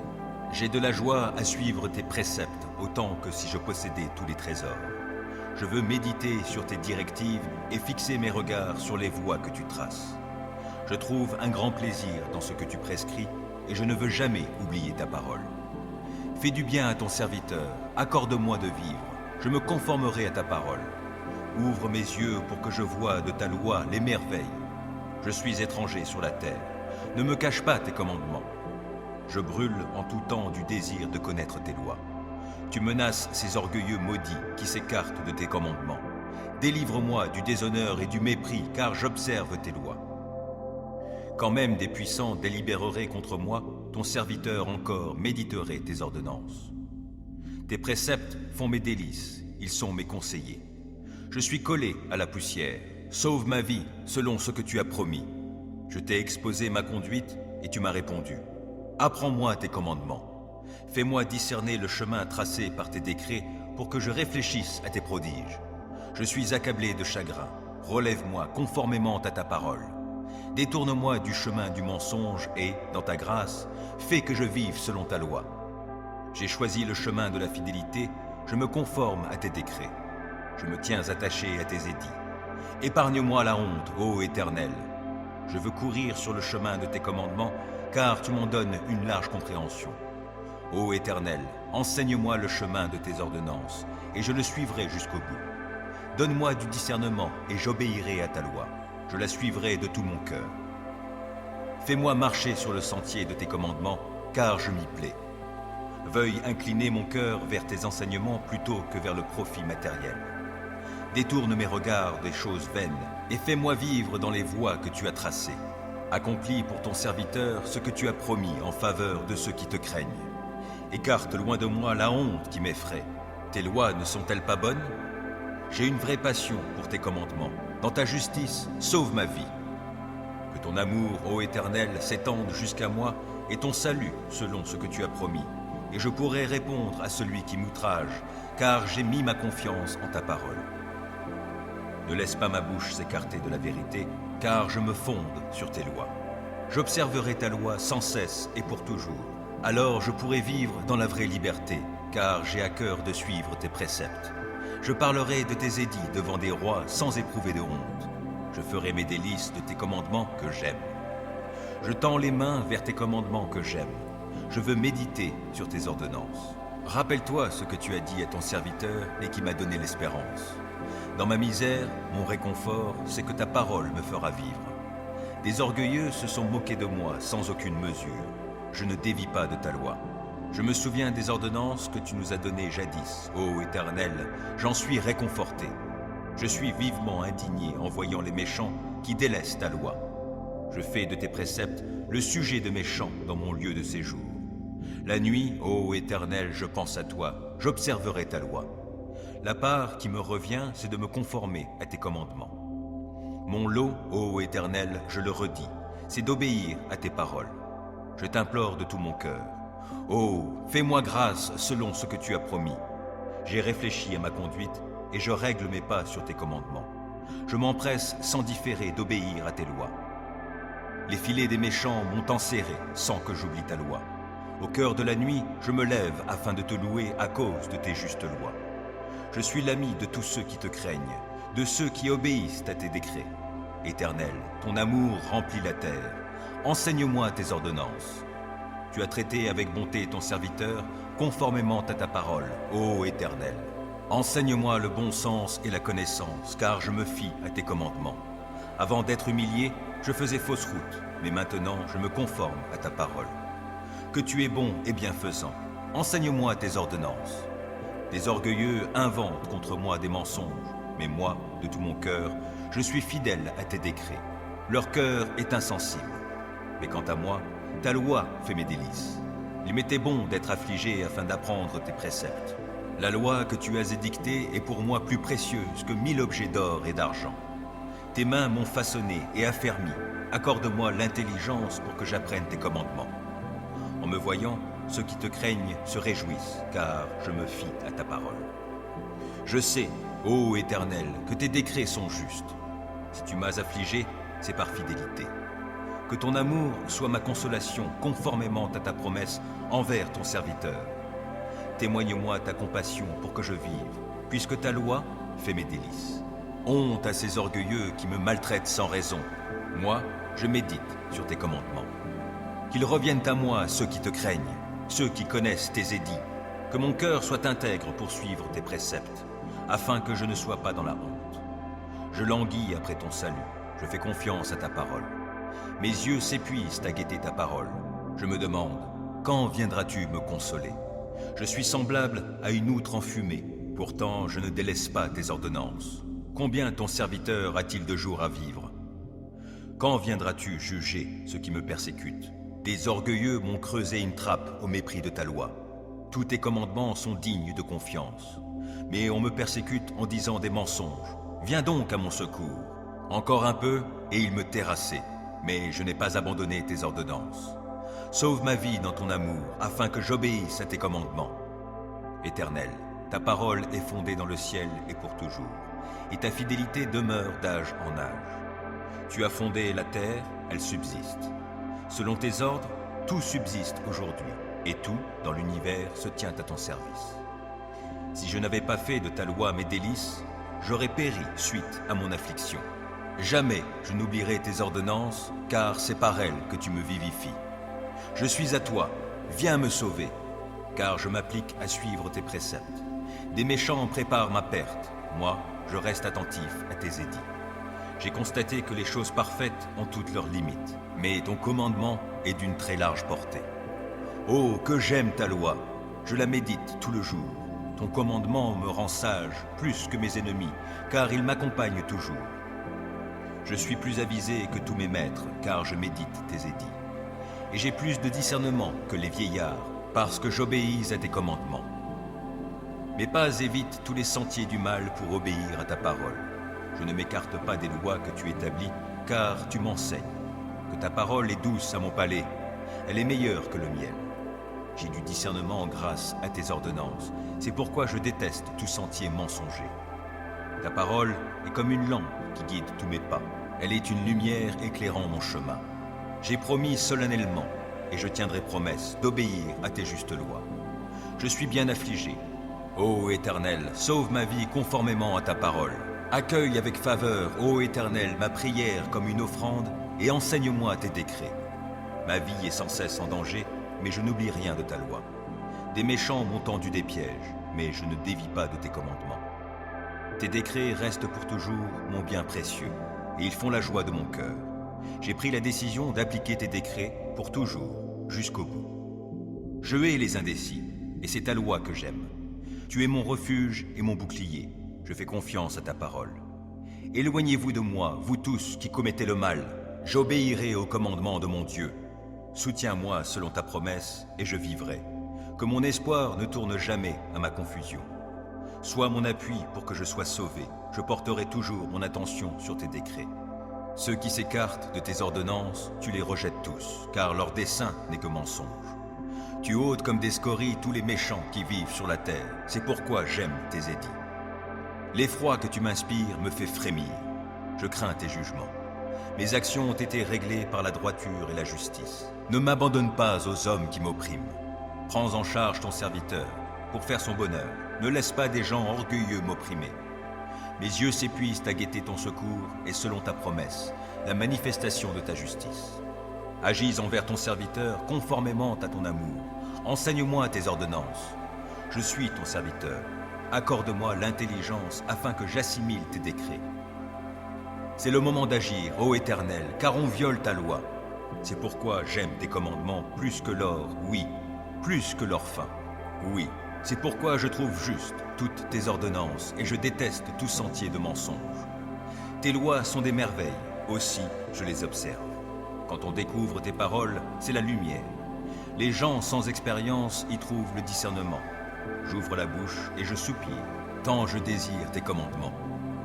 S1: J'ai de la joie à suivre tes préceptes, autant que si je possédais tous les trésors. Je veux méditer sur tes directives et fixer mes regards sur les voies que tu traces. Je trouve un grand plaisir dans ce que tu prescris et je ne veux jamais oublier ta parole. Fais du bien à ton serviteur, accorde-moi de vivre, je me conformerai à ta parole. Ouvre mes yeux pour que je voie de ta loi les merveilles. Je suis étranger sur la terre, ne me cache pas tes commandements. Je brûle en tout temps du désir de connaître tes lois. Tu menaces ces orgueilleux maudits qui s'écartent de tes commandements. Délivre-moi du déshonneur et du mépris, car j'observe tes lois. Quand même des puissants délibéreraient contre moi, ton serviteur encore méditerait tes ordonnances. Tes préceptes font mes délices, ils sont mes conseillers. Je suis collé à la poussière, sauve ma vie selon ce que tu as promis. Je t'ai exposé ma conduite et tu m'as répondu. Apprends-moi tes commandements. Fais-moi discerner le chemin tracé par tes décrets pour que je réfléchisse à tes prodiges. Je suis accablé de chagrin. Relève-moi conformément à ta parole. Détourne-moi du chemin du mensonge et, dans ta grâce, fais que je vive selon ta loi. J'ai choisi le chemin de la fidélité, je me conforme à tes décrets. Je me tiens attaché à tes édits. Épargne-moi la honte, ô Éternel. Je veux courir sur le chemin de tes commandements, car tu m'en donnes une large compréhension. Ô Éternel, enseigne-moi le chemin de tes ordonnances, et je le suivrai jusqu'au bout. Donne-moi du discernement, et j'obéirai à ta loi. Je la suivrai de tout mon cœur. Fais-moi marcher sur le sentier de tes commandements, car je m'y plais. Veuille incliner mon cœur vers tes enseignements plutôt que vers le profit matériel. Détourne mes regards des choses vaines, et fais-moi vivre dans les voies que tu as tracées. Accomplis pour ton serviteur ce que tu as promis en faveur de ceux qui te craignent. Écarte loin de moi la honte qui m'effraie. Tes lois ne sont-elles pas bonnes? J'ai une vraie passion pour tes commandements. Dans ta justice, sauve ma vie. Que ton amour, ô Éternel, s'étende jusqu'à moi et ton salut selon ce que tu as promis. Et je pourrai répondre à celui qui m'outrage, car j'ai mis ma confiance en ta parole. Ne laisse pas ma bouche s'écarter de la vérité, car je me fonde sur tes lois. J'observerai ta loi sans cesse et pour toujours. Alors je pourrai vivre dans la vraie liberté, car j'ai à cœur de suivre tes préceptes. Je parlerai de tes édits devant des rois sans éprouver de honte. Je ferai mes délices de tes commandements que j'aime. Je tends les mains vers tes commandements que j'aime. Je veux méditer sur tes ordonnances. Rappelle-toi ce que tu as dit à ton serviteur et qui m'a donné l'espérance. Dans ma misère, mon réconfort, c'est que ta parole me fera vivre. Des orgueilleux se sont moqués de moi sans aucune mesure. Je ne dévie pas de ta loi. Je me souviens des ordonnances que tu nous as données jadis. Ô Éternel, j'en suis réconforté. Je suis vivement indigné en voyant les méchants qui délaissent ta loi. Je fais de tes préceptes le sujet de mes chants dans mon lieu de séjour. La nuit, ô Éternel, je pense à toi, j'observerai ta loi. La part qui me revient, c'est de me conformer à tes commandements. Mon lot, ô Éternel, je le redis, c'est d'obéir à tes paroles. Je t'implore de tout mon cœur. Oh, fais-moi grâce selon ce que tu as promis. J'ai réfléchi à ma conduite et je règle mes pas sur tes commandements. Je m'empresse sans différer d'obéir à tes lois. Les filets des méchants m'ont enserré sans que j'oublie ta loi. Au cœur de la nuit, je me lève afin de te louer à cause de tes justes lois. Je suis l'ami de tous ceux qui te craignent, de ceux qui obéissent à tes décrets. Éternel, ton amour remplit la terre. Enseigne-moi tes ordonnances. Tu as traité avec bonté ton serviteur, conformément à ta parole, ô Éternel. Enseigne-moi le bon sens et la connaissance, car je me fie à tes commandements. Avant d'être humilié, je faisais fausse route, mais maintenant je me conforme à ta parole. Que tu es bon et bienfaisant, enseigne-moi tes ordonnances. Des orgueilleux inventent contre moi des mensonges, mais moi, de tout mon cœur, je suis fidèle à tes décrets. Leur cœur est insensible. Mais quant à moi, ta loi fait mes délices. Il m'était bon d'être affligé afin d'apprendre tes préceptes. La loi que tu as édictée est pour moi plus précieuse que 1000 objets d'or et d'argent. Tes mains m'ont façonné et affermi. Accorde-moi l'intelligence pour que j'apprenne tes commandements. En me voyant, ceux qui te craignent se réjouissent, car je me fie à ta parole. Je sais, ô Éternel, que tes décrets sont justes. Si tu m'as affligé, c'est par fidélité. Que ton amour soit ma consolation conformément à ta promesse envers ton serviteur. Témoigne-moi ta compassion pour que je vive, puisque ta loi fait mes délices. Honte à ces orgueilleux qui me maltraitent sans raison. Moi, je médite sur tes commandements. Qu'ils reviennent à moi ceux qui te craignent, ceux qui connaissent tes édits. Que mon cœur soit intègre pour suivre tes préceptes, afin que je ne sois pas dans la honte. Je languis après ton salut, je fais confiance à ta parole. Mes yeux s'épuisent à guetter ta parole. Je me demande, quand viendras-tu me consoler? Je suis semblable à une outre enfumée, pourtant je ne délaisse pas tes ordonnances. Combien ton serviteur a-t-il de jours à vivre? Quand viendras-tu juger ceux qui me persécutent? Des orgueilleux m'ont creusé une trappe au mépris de ta loi. Tous tes commandements sont dignes de confiance. Mais on me persécute en disant des mensonges. Viens donc à mon secours. Encore un peu, et il me terrassait. Mais je n'ai pas abandonné tes ordonnances. Sauve ma vie dans ton amour, afin que j'obéisse à tes commandements. Éternel, ta parole est fondée dans le ciel et pour toujours, et ta fidélité demeure d'âge en âge. Tu as fondé la terre, elle subsiste. Selon tes ordres, tout subsiste aujourd'hui, et tout, dans l'univers, se tient à ton service. Si je n'avais pas fait de ta loi mes délices, j'aurais péri suite à mon affliction. Jamais je n'oublierai tes ordonnances, car c'est par elles que tu me vivifies. Je suis à toi, viens me sauver, car je m'applique à suivre tes préceptes. Des méchants préparent ma perte, moi, je reste attentif à tes édits. J'ai constaté que les choses parfaites ont toutes leurs limites, mais ton commandement est d'une très large portée. Oh, que j'aime ta loi, je la médite tout le jour. Ton commandement me rend sage plus que mes ennemis, car il m'accompagne toujours. Je suis plus avisé que tous mes maîtres, car je médite tes édits. Et j'ai plus de discernement que les vieillards, parce que j'obéis à tes commandements. Mes pas évitent tous les sentiers du mal pour obéir à ta parole. Je ne m'écarte pas des lois que tu établis, car tu m'enseignes. Que ta parole est douce à mon palais, elle est meilleure que le miel. J'ai du discernement grâce à tes ordonnances, c'est pourquoi je déteste tout sentier mensonger. Ta parole est comme une lampe qui guide tous mes pas, elle est une lumière éclairant mon chemin. J'ai promis solennellement, et je tiendrai promesse, d'obéir à tes justes lois. Je suis bien affligé. Ô Éternel, sauve ma vie conformément à ta parole. Accueille avec faveur, ô Éternel, ma prière comme une offrande, et enseigne-moi tes décrets. Ma vie est sans cesse en danger, mais je n'oublie rien de ta loi. Des méchants m'ont tendu des pièges, mais je ne dévie pas de tes commandements. Tes décrets restent pour toujours mon bien précieux, et ils font la joie de mon cœur. J'ai pris la décision d'appliquer tes décrets pour toujours, jusqu'au bout. Je hais les indécis, et c'est ta loi que j'aime. Tu es mon refuge et mon bouclier. Je fais confiance à ta parole. Éloignez-vous de moi, vous tous qui commettez le mal. J'obéirai au commandement de mon Dieu. Soutiens-moi selon ta promesse, et je vivrai. Que mon espoir ne tourne jamais à ma confusion. Sois mon appui pour que je sois sauvé. Je porterai toujours mon attention sur tes décrets. Ceux qui s'écartent de tes ordonnances, tu les rejettes tous, car leur dessein n'est que mensonge. Tu ôtes comme des scories tous les méchants qui vivent sur la terre. C'est pourquoi j'aime tes édits. L'effroi que tu m'inspires me fait frémir. Je crains tes jugements. Mes actions ont été réglées par la droiture et la justice. Ne m'abandonne pas aux hommes qui m'oppriment. Prends en charge ton serviteur pour faire son bonheur. Ne laisse pas des gens orgueilleux m'opprimer. Mes yeux s'épuisent à guetter ton secours et selon ta promesse, la manifestation de ta justice. Agis envers ton serviteur conformément à ton amour. Enseigne-moi tes ordonnances. Je suis ton serviteur. Accorde-moi l'intelligence afin que j'assimile tes décrets. C'est le moment d'agir, ô Éternel, car on viole ta loi. C'est pourquoi j'aime tes commandements plus que l'or, oui, plus que l'or fin, oui. C'est pourquoi je trouve juste toutes tes ordonnances et je déteste tout sentier de mensonge. Tes lois sont des merveilles, aussi je les observe. Quand on découvre tes paroles, c'est la lumière. Les gens sans expérience y trouvent le discernement. J'ouvre la bouche et je soupire, tant je désire tes commandements.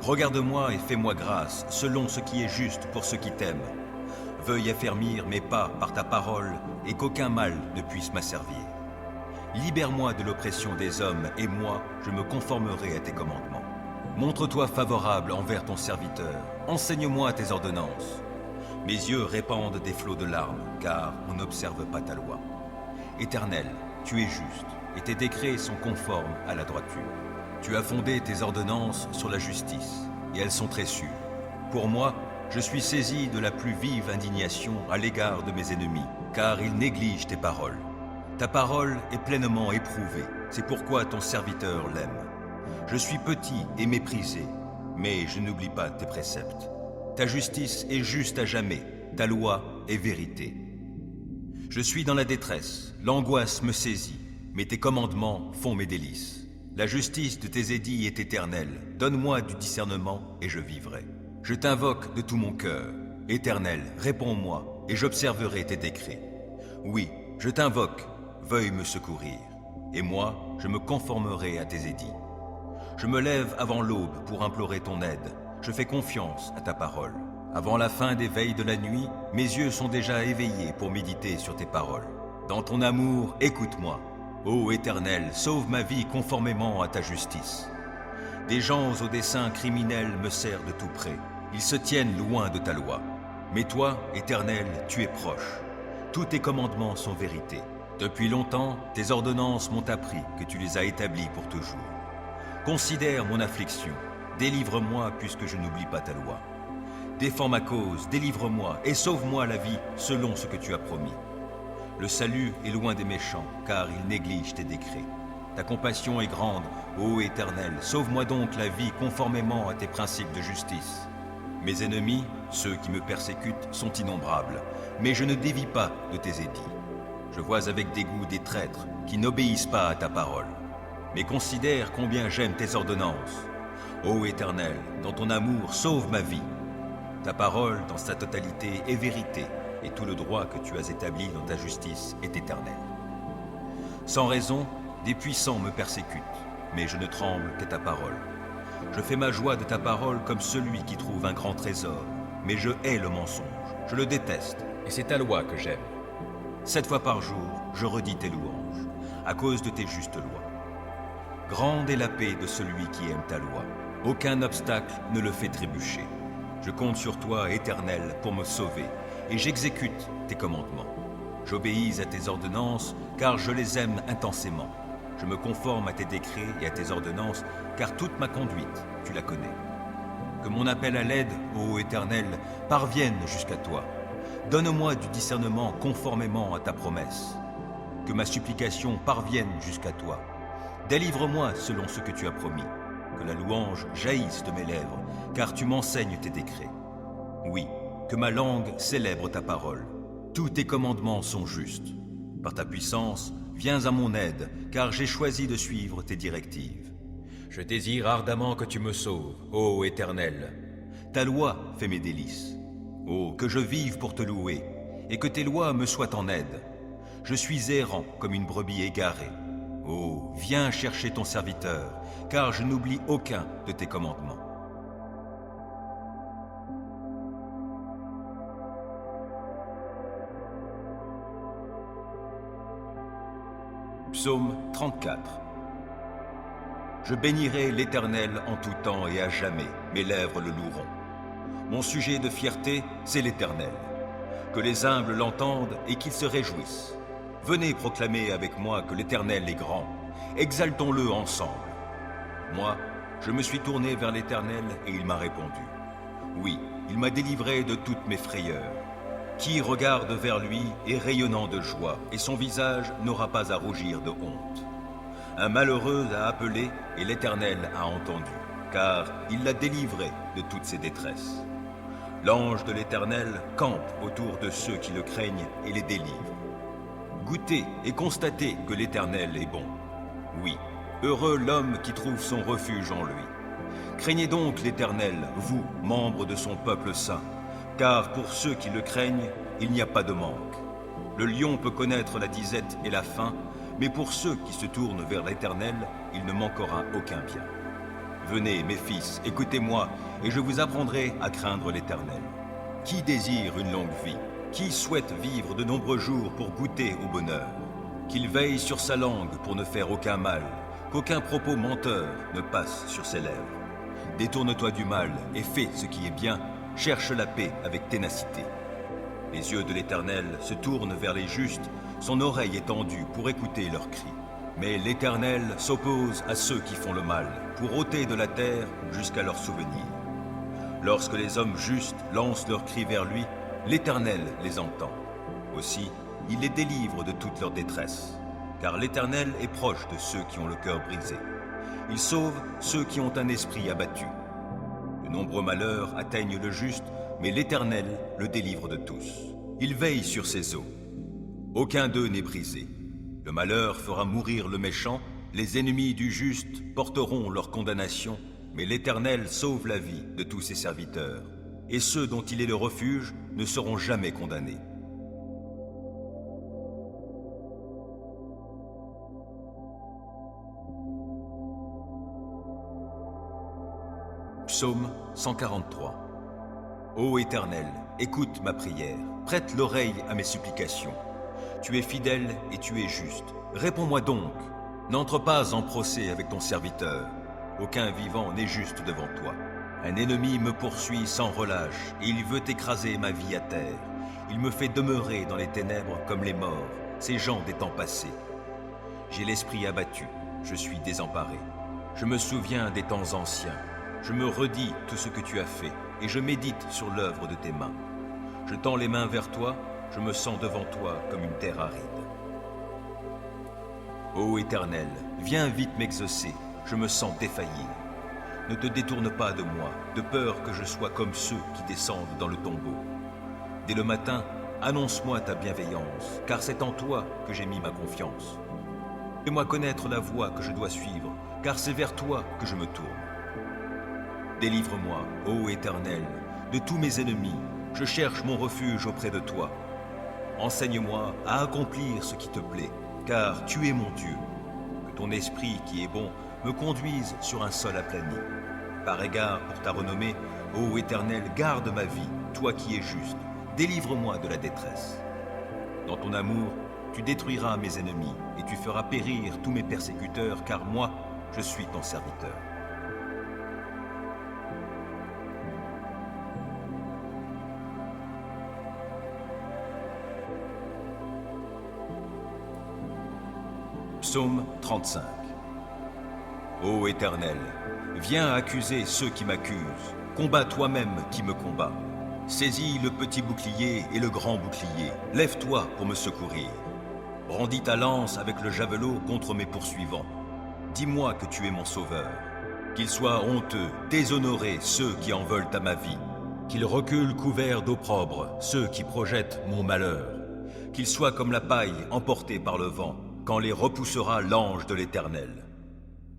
S1: Regarde-moi et fais-moi grâce, selon ce qui est juste pour ceux qui t'aiment. Veuille affermir mes pas par ta parole et qu'aucun mal ne puisse m'asservir. Libère-moi de l'oppression des hommes et moi, je me conformerai à tes commandements. Montre-toi favorable envers ton serviteur. Enseigne-moi tes ordonnances. Mes yeux répandent des flots de larmes, car on n'observe pas ta loi. Éternel, tu es juste, et tes décrets sont conformes à la droiture. Tu as fondé tes ordonnances sur la justice, et elles sont très sûres. Pour moi, je suis saisi de la plus vive indignation à l'égard de mes ennemis, car ils négligent tes paroles. Ta parole est pleinement éprouvée, c'est pourquoi ton serviteur l'aime. Je suis petit et méprisé, mais je n'oublie pas tes préceptes. Ta justice est juste à jamais, ta loi est vérité. Je suis dans la détresse, l'angoisse me saisit, mais tes commandements font mes délices. La justice de tes édits est éternelle, donne-moi du discernement et je vivrai. Je t'invoque de tout mon cœur. Éternel, réponds-moi et j'observerai tes décrets. Oui, je t'invoque, veuille me secourir, et moi, je me conformerai à tes édits. Je me lève avant l'aube pour implorer ton aide. Je fais confiance à ta parole. Avant la fin des veilles de la nuit, mes yeux sont déjà éveillés pour méditer sur tes paroles. Dans ton amour, écoute-moi. Ô Éternel, sauve ma vie conformément à ta justice. Des gens aux desseins criminels me serrent de tout près. Ils se tiennent loin de ta loi. Mais toi, Éternel, tu es proche. Tous tes commandements sont vérité. Depuis longtemps, tes ordonnances m'ont appris que tu les as établies pour toujours. Considère mon affliction. Délivre-moi puisque je n'oublie pas ta loi. Défends ma cause, délivre-moi et sauve-moi la vie selon ce que tu as promis. Le salut est loin des méchants, car ils négligent tes décrets. Ta compassion est grande, ô Éternel, sauve-moi donc la vie conformément à tes principes de justice. Mes ennemis, ceux qui me persécutent, sont innombrables, mais je ne dévie pas de tes édits. Je vois avec dégoût des traîtres qui n'obéissent pas à ta parole. Mais considère combien j'aime tes ordonnances. Ô Éternel, dans ton amour, sauve ma vie. Ta parole, dans sa totalité, est vérité, et tout le droit que tu as établi dans ta justice est éternel. Sans raison, des puissants me persécutent, mais je ne tremble qu'à ta parole. Je fais ma joie de ta parole comme celui qui trouve un grand trésor, mais je hais le mensonge, je le déteste, et c'est ta loi que j'aime. 7 fois par jour, je redis tes louanges, à cause de tes justes lois. Grande est la paix de celui qui aime ta loi. Aucun obstacle ne le fait trébucher. Je compte sur toi, Éternel, pour me sauver, et j'exécute tes commandements. J'obéis à tes ordonnances, car je les aime intensément. Je me conforme à tes décrets et à tes ordonnances, car toute ma conduite, tu la connais. Que mon appel à l'aide, ô Éternel, parvienne jusqu'à toi. Donne-moi du discernement conformément à ta promesse. Que ma supplication parvienne jusqu'à toi. Délivre-moi selon ce que tu as promis. Que la louange jaillisse de mes lèvres, car tu m'enseignes tes décrets. Oui, que ma langue célèbre ta parole. Tous tes commandements sont justes. Par ta puissance, viens à mon aide, car j'ai choisi de suivre tes directives. Je désire ardemment que tu me sauves, ô Éternel. Ta loi fait mes délices. Oh, que je vive pour te louer, et que tes lois me soient en aide. Je suis errant comme une brebis égarée. Oh, viens chercher ton serviteur, car je n'oublie aucun de tes commandements. Psaume 34. Je bénirai l'Éternel en tout temps et à jamais, mes lèvres le loueront. Mon sujet de fierté, c'est l'Éternel. Que les humbles l'entendent et qu'ils se réjouissent. Venez proclamer avec moi que l'Éternel est grand. Exaltons-le ensemble. Moi, je me suis tourné vers l'Éternel et il m'a répondu. Oui, il m'a délivré de toutes mes frayeurs. Qui regarde vers lui est rayonnant de joie, et son visage n'aura pas à rougir de honte. Un malheureux a appelé, et l'Éternel a entendu, car il l'a délivré de toutes ses détresses. L'ange de l'Éternel campe autour de ceux qui le craignent et les délivre. Goûtez et constatez que l'Éternel est bon. Oui, heureux l'homme qui trouve son refuge en lui. Craignez donc l'Éternel, vous, membres de son peuple saint, car pour ceux qui le craignent, il n'y a pas de manque. Le lion peut connaître la disette et la faim, mais pour ceux qui se tournent vers l'Éternel, il ne manquera aucun bien. Venez, mes fils, écoutez-moi, et je vous apprendrai à craindre l'Éternel. Qui désire une longue vie? Qui souhaite vivre de nombreux jours pour goûter au bonheur? Qu'il veille sur sa langue pour ne faire aucun mal, qu'aucun propos menteur ne passe sur ses lèvres. Détourne-toi du mal et fais ce qui est bien, cherche la paix avec ténacité. Les yeux de l'Éternel se tournent vers les justes, son oreille est tendue pour écouter leurs cris. Mais l'Éternel s'oppose à ceux qui font le mal, pour ôter de la terre jusqu'à leur souvenir. Lorsque les hommes justes lancent leurs cris vers lui, l'Éternel les entend. Aussi, il les délivre de toute leur détresse, car l'Éternel est proche de ceux qui ont le cœur brisé. Il sauve ceux qui ont un esprit abattu. De nombreux malheurs atteignent le juste, mais l'Éternel le délivre de tous. Il veille sur ses eaux. Aucun d'eux n'est brisé. Le malheur fera mourir le méchant, les ennemis du juste porteront leur condamnation, mais l'Éternel sauve la vie de tous ses serviteurs, et ceux dont il est le refuge ne seront jamais condamnés. Psaume 143. Ô Éternel, écoute ma prière, prête l'oreille à mes supplications. Tu es fidèle et tu es juste. Réponds-moi donc. N'entre pas en procès avec ton serviteur. Aucun vivant n'est juste devant toi. Un ennemi me poursuit sans relâche et il veut écraser ma vie à terre. Il me fait demeurer dans les ténèbres comme les morts, ces gens des temps passés. J'ai l'esprit abattu, je suis désemparé. Je me souviens des temps anciens. Je me redis tout ce que tu as fait et je médite sur l'œuvre de tes mains. Je tends les mains vers toi, je me sens devant toi comme une terre aride. Ô Éternel, viens vite m'exaucer, je me sens défaillir. Ne te détourne pas de moi, de peur que je sois comme ceux qui descendent dans le tombeau. Dès le matin, annonce-moi ta bienveillance, car c'est en toi que j'ai mis ma confiance. Fais-moi connaître la voie que je dois suivre, car c'est vers toi que je me tourne. Délivre-moi, ô Éternel, de tous mes ennemis, je cherche mon refuge auprès de toi. Enseigne-moi à accomplir ce qui te plaît, car tu es mon Dieu. Que ton esprit qui est bon me conduise sur un sol aplani. Par égard pour ta renommée, ô Éternel, garde ma vie, toi qui es juste, délivre-moi de la détresse. Dans ton amour, tu détruiras mes ennemis et tu feras périr tous mes persécuteurs, car moi, je suis ton serviteur. Psaume 35. Ô Éternel, viens accuser ceux qui m'accusent, combat toi-même qui me combat. Saisis le petit bouclier et le grand bouclier, lève-toi pour me secourir. Brandis ta lance avec le javelot contre mes poursuivants. Dis-moi que tu es mon sauveur. Qu'ils soient honteux, déshonorés ceux qui en veulent à ma vie. Qu'ils reculent couverts d'opprobre, ceux qui projettent mon malheur. Qu'ils soient comme la paille emportée par le vent, quand les repoussera l'ange de l'Éternel.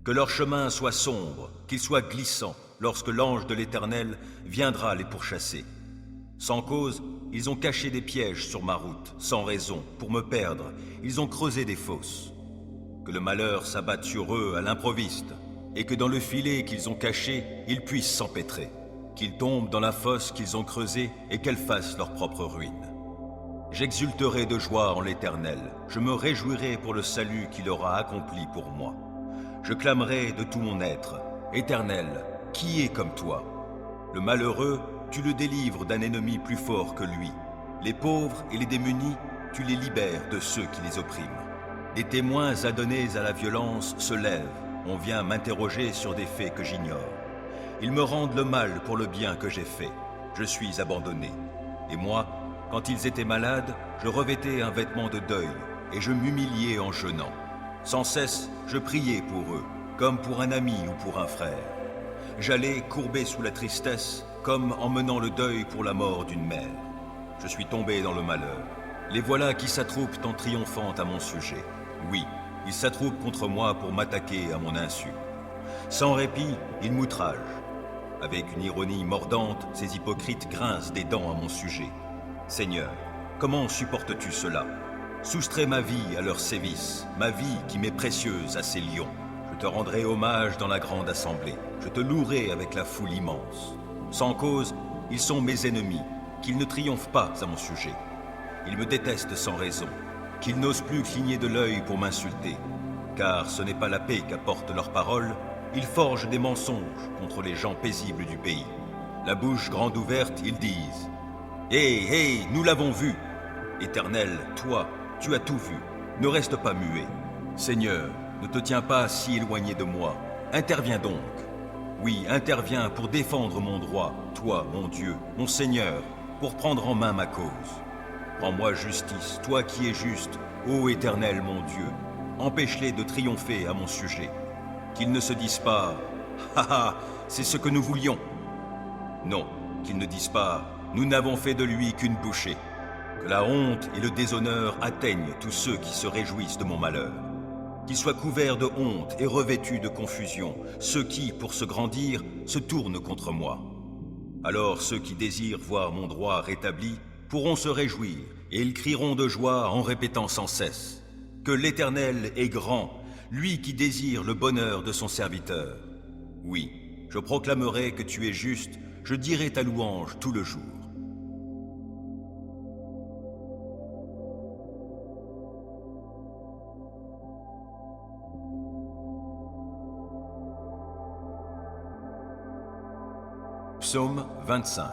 S1: Que leur chemin soit sombre, qu'il soit glissant, lorsque l'ange de l'Éternel viendra les pourchasser. Sans cause, ils ont caché des pièges sur ma route, sans raison, pour me perdre, ils ont creusé des fosses. Que le malheur s'abatte sur eux à l'improviste, et que dans le filet qu'ils ont caché, ils puissent s'empêtrer. Qu'ils tombent dans la fosse qu'ils ont creusée et qu'elle fasse leur propre ruine. J'exulterai de joie en l'Éternel, je me réjouirai pour le salut qu'il aura accompli pour moi. Je clamerai de tout mon être, Éternel, qui est comme toi? Le malheureux, tu le délivres d'un ennemi plus fort que lui. Les pauvres et les démunis, tu les libères de ceux qui les oppriment. Des témoins adonnés à la violence se lèvent, on vient m'interroger sur des faits que j'ignore. Ils me rendent le mal pour le bien que j'ai fait. Je suis abandonné. Et moi, quand ils étaient malades, je revêtais un vêtement de deuil, et je m'humiliais en jeûnant. Sans cesse, je priais pour eux, comme pour un ami ou pour un frère. J'allais courbé sous la tristesse, comme en menant le deuil pour la mort d'une mère. Je suis tombé dans le malheur. Les voilà qui s'attroupent en triomphant à mon sujet. Oui, ils s'attroupent contre moi pour m'attaquer à mon insu. Sans répit, ils m'outragent. Avec une ironie mordante, ces hypocrites grincent des dents à mon sujet. Seigneur, comment supportes-tu cela? Soustrais ma vie à leurs sévices, ma vie qui m'est précieuse à ces lions. Je te rendrai hommage dans la grande assemblée. Je te louerai avec la foule immense. Sans cause, ils sont mes ennemis, qu'ils ne triomphent pas à mon sujet. Ils me détestent sans raison, qu'ils n'osent plus cligner de l'œil pour m'insulter. Car ce n'est pas la paix qu'apportent leurs paroles, ils forgent des mensonges contre les gens paisibles du pays. La bouche grande ouverte, ils disent « Hé, hé, nous l'avons vu !» Éternel, toi, tu as tout vu, ne reste pas muet. Seigneur, ne te tiens pas si éloigné de moi, interviens donc. Oui, interviens pour défendre mon droit, toi, mon Dieu, mon Seigneur, pour prendre en main ma cause. Rends-moi justice, toi qui es juste, ô Éternel, mon Dieu, empêche-les de triompher à mon sujet. Qu'ils ne se disent pas « Ha ha, c'est ce que nous voulions !» Non, qu'ils ne disent pas « Nous n'avons fait de lui qu'une bouchée !» Que la honte et le déshonneur atteignent tous ceux qui se réjouissent de mon malheur. Qu'ils soient couverts de honte et revêtus de confusion, ceux qui, pour se grandir, se tournent contre moi. Alors ceux qui désirent voir mon droit rétabli pourront se réjouir, et ils crieront de joie en répétant sans cesse que l'Éternel est grand, lui qui désire le bonheur de son serviteur. Oui, je proclamerai que tu es juste, je dirai ta louange tout le jour. Psaume 25.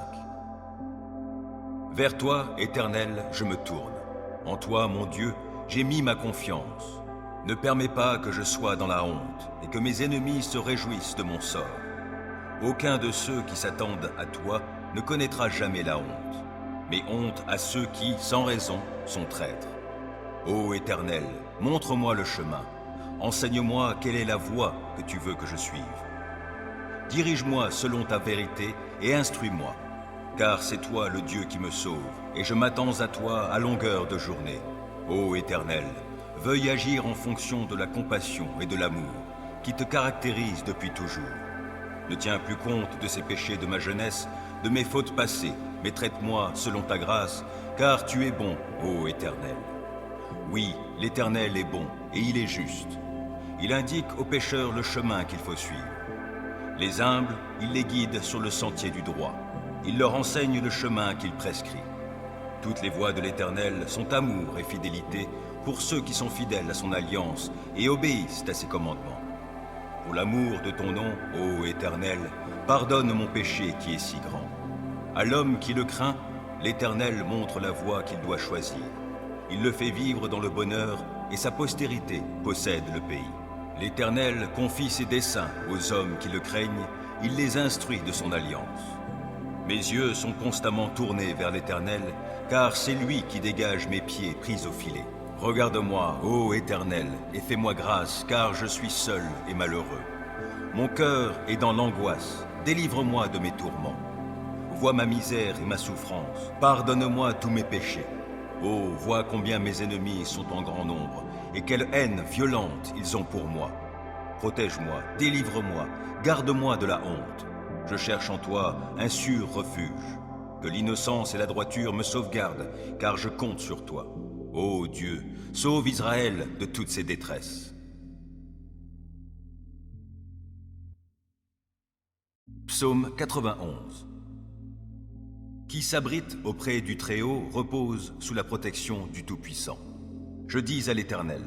S1: Vers toi, Éternel, je me tourne. En toi, mon Dieu, j'ai mis ma confiance. Ne permets pas que je sois dans la honte et que mes ennemis se réjouissent de mon sort. Aucun de ceux qui s'attendent à toi ne connaîtra jamais la honte, mais honte à ceux qui, sans raison, sont traîtres. Ô Éternel, montre-moi le chemin. Enseigne-moi quelle est la voie que tu veux que je suive. Dirige-moi selon ta vérité et instruis-moi, car c'est toi le Dieu qui me sauve, et je m'attends à toi à longueur de journée. Ô Éternel, veuille agir en fonction de la compassion et de l'amour qui te caractérisent depuis toujours. Ne tiens plus compte de ces péchés de ma jeunesse, de mes fautes passées, mais traite-moi selon ta grâce, car tu es bon, ô Éternel. Oui, l'Éternel est bon, et il est juste. Il indique aux pécheurs le chemin qu'il faut suivre. Les humbles, il les guide sur le sentier du droit. Il leur enseigne le chemin qu'il prescrit. Toutes les voies de l'Éternel sont amour et fidélité pour ceux qui sont fidèles à son alliance et obéissent à ses commandements. Pour l'amour de ton nom, ô Éternel, pardonne mon péché qui est si grand. À l'homme qui le craint, l'Éternel montre la voie qu'il doit choisir. Il le fait vivre dans le bonheur et sa postérité possède le pays. L'Éternel confie ses desseins aux hommes qui le craignent, il les instruit de son alliance. Mes yeux sont constamment tournés vers l'Éternel, car c'est lui qui dégage mes pieds pris au filet. Regarde-moi, ô Éternel, et fais-moi grâce, car je suis seul et malheureux. Mon cœur est dans l'angoisse, délivre-moi de mes tourments. vois ma misère et ma souffrance. Pardonne-moi tous mes péchés. Oh, vois combien mes ennemis sont en grand nombre, et quelle haine violente ils ont pour moi. Protège-moi, délivre-moi, garde-moi de la honte. Je cherche en toi un sûr refuge. Que l'innocence et la droiture me sauvegardent, car je compte sur toi. Ô Dieu, sauve Israël de toutes ses détresses. Psaume 91. Qui s'abrite auprès du Très-Haut repose sous la protection du Tout-Puissant. Je dis à l'Éternel,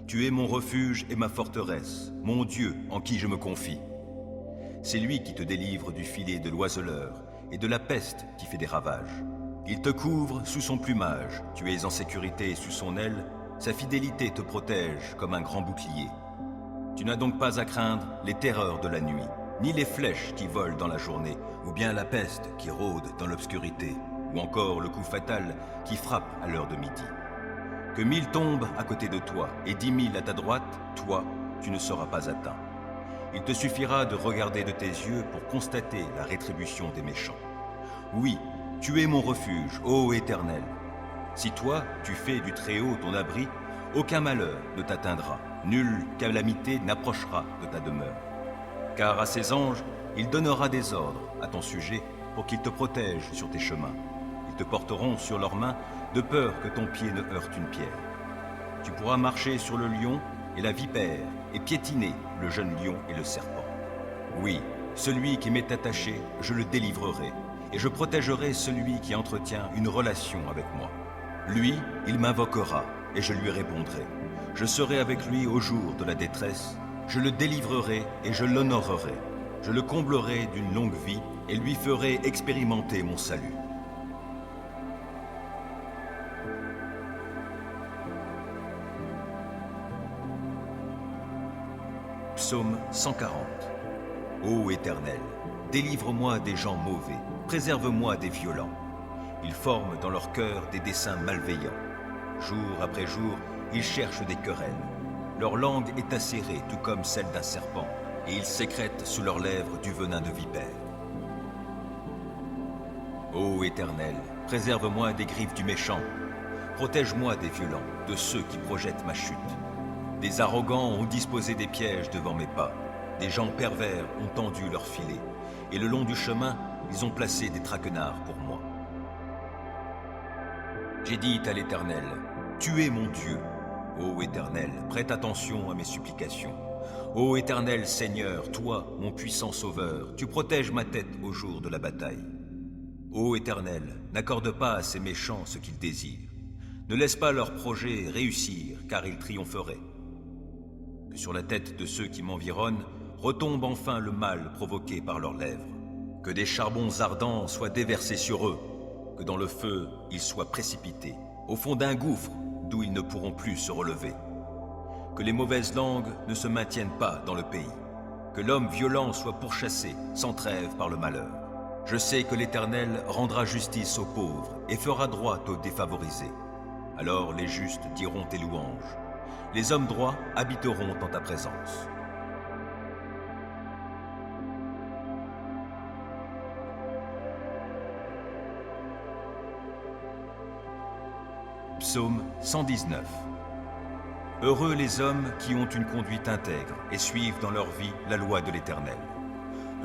S1: tu es mon refuge et ma forteresse, mon Dieu en qui je me confie. C'est lui qui te délivre du filet de l'oiseleur et de la peste qui fait des ravages. Il te couvre sous son plumage, tu es en sécurité sous son aile, sa fidélité te protège comme un grand bouclier. Tu n'as donc pas à craindre les terreurs de la nuit, ni les flèches qui volent dans la journée, ou bien la peste qui rôde dans l'obscurité, ou encore le coup fatal qui frappe à l'heure de midi. Que 1000 tombent à côté de toi et 10 000 à ta droite, toi, tu ne seras pas atteint. Il te suffira de regarder de tes yeux pour constater la rétribution des méchants. Oui, tu es mon refuge, ô Éternel. Si toi, tu fais du Très-Haut ton abri, aucun malheur ne t'atteindra, nulle calamité n'approchera de ta demeure. Car à ses anges, il donnera des ordres à ton sujet pour qu'ils te protègent sur tes chemins. Ils te porteront sur leurs mains de peur que ton pied ne heurte une pierre. Tu pourras marcher sur le lion et la vipère et piétiner le jeune lion et le serpent. Oui, celui qui m'est attaché, je le délivrerai, et je protégerai celui qui entretient une relation avec moi. Lui, il m'invoquera, et je lui répondrai. Je serai avec lui au jour de la détresse, je le délivrerai et je l'honorerai. Je le comblerai d'une longue vie et lui ferai expérimenter mon salut. Psaume 140. Ô Éternel, délivre-moi des gens mauvais, préserve-moi des violents. Ils forment dans leur cœur des desseins malveillants. Jour après jour, ils cherchent des querelles. Leur langue est acérée, tout comme celle d'un serpent, et ils sécrètent sous leurs lèvres du venin de vipère. Ô Éternel, préserve-moi des griffes du méchant. Protège-moi des violents, de ceux qui projettent ma chute. Des arrogants ont disposé des pièges devant mes pas. Des gens pervers ont tendu leurs filets. Et le long du chemin, ils ont placé des traquenards pour moi. J'ai dit à l'Éternel, tu es mon Dieu. Ô Éternel, prête attention à mes supplications. Ô Éternel Seigneur, toi, mon puissant Sauveur, tu protèges ma tête au jour de la bataille. Ô Éternel, n'accorde pas à ces méchants ce qu'ils désirent. Ne laisse pas leurs projets réussir, car ils triompheraient. Que sur la tête de ceux qui m'environnent retombe enfin le mal provoqué par leurs lèvres. Que des charbons ardents soient déversés sur eux, que dans le feu ils soient précipités, au fond d'un gouffre d'où ils ne pourront plus se relever. Que les mauvaises langues ne se maintiennent pas dans le pays, que l'homme violent soit pourchassé sans trêve par le malheur. Je sais que l'Éternel rendra justice aux pauvres et fera droit aux défavorisés. Alors les justes diront tes louanges. Les hommes droits habiteront en ta présence. Psaume 119. Heureux les hommes qui ont une conduite intègre et suivent dans leur vie la loi de l'Éternel.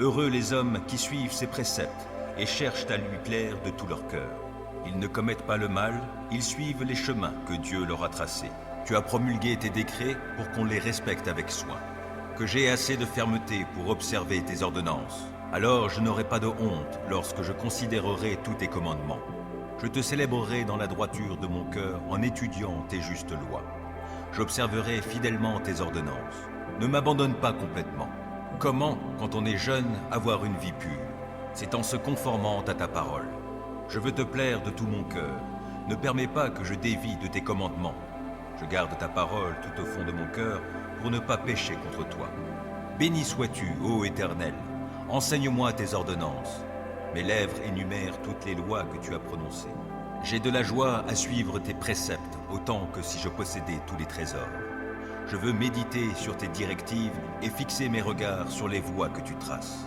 S1: Heureux les hommes qui suivent ses préceptes et cherchent à lui plaire de tout leur cœur. Ils ne commettent pas le mal, ils suivent les chemins que Dieu leur a tracés. Tu as promulgué tes décrets pour qu'on les respecte avec soin. Que j'ai assez de fermeté pour observer tes ordonnances. Alors je n'aurai pas de honte lorsque je considérerai tous tes commandements. Je te célébrerai dans la droiture de mon cœur en étudiant tes justes lois. J'observerai fidèlement tes ordonnances. Ne m'abandonne pas complètement. Comment, quand on est jeune, avoir une vie pure? C'est en se conformant à ta parole. Je veux te plaire de tout mon cœur. Ne permets pas que je dévie de tes commandements. Je garde ta parole tout au fond de mon cœur pour ne pas pécher contre toi. Béni sois-tu, ô Éternel. Enseigne-moi tes ordonnances. Mes lèvres énumèrent toutes les lois que tu as prononcées. J'ai de la joie à suivre tes préceptes, autant que si je possédais tous les trésors. Je veux méditer sur tes directives et fixer mes regards sur les voies que tu traces.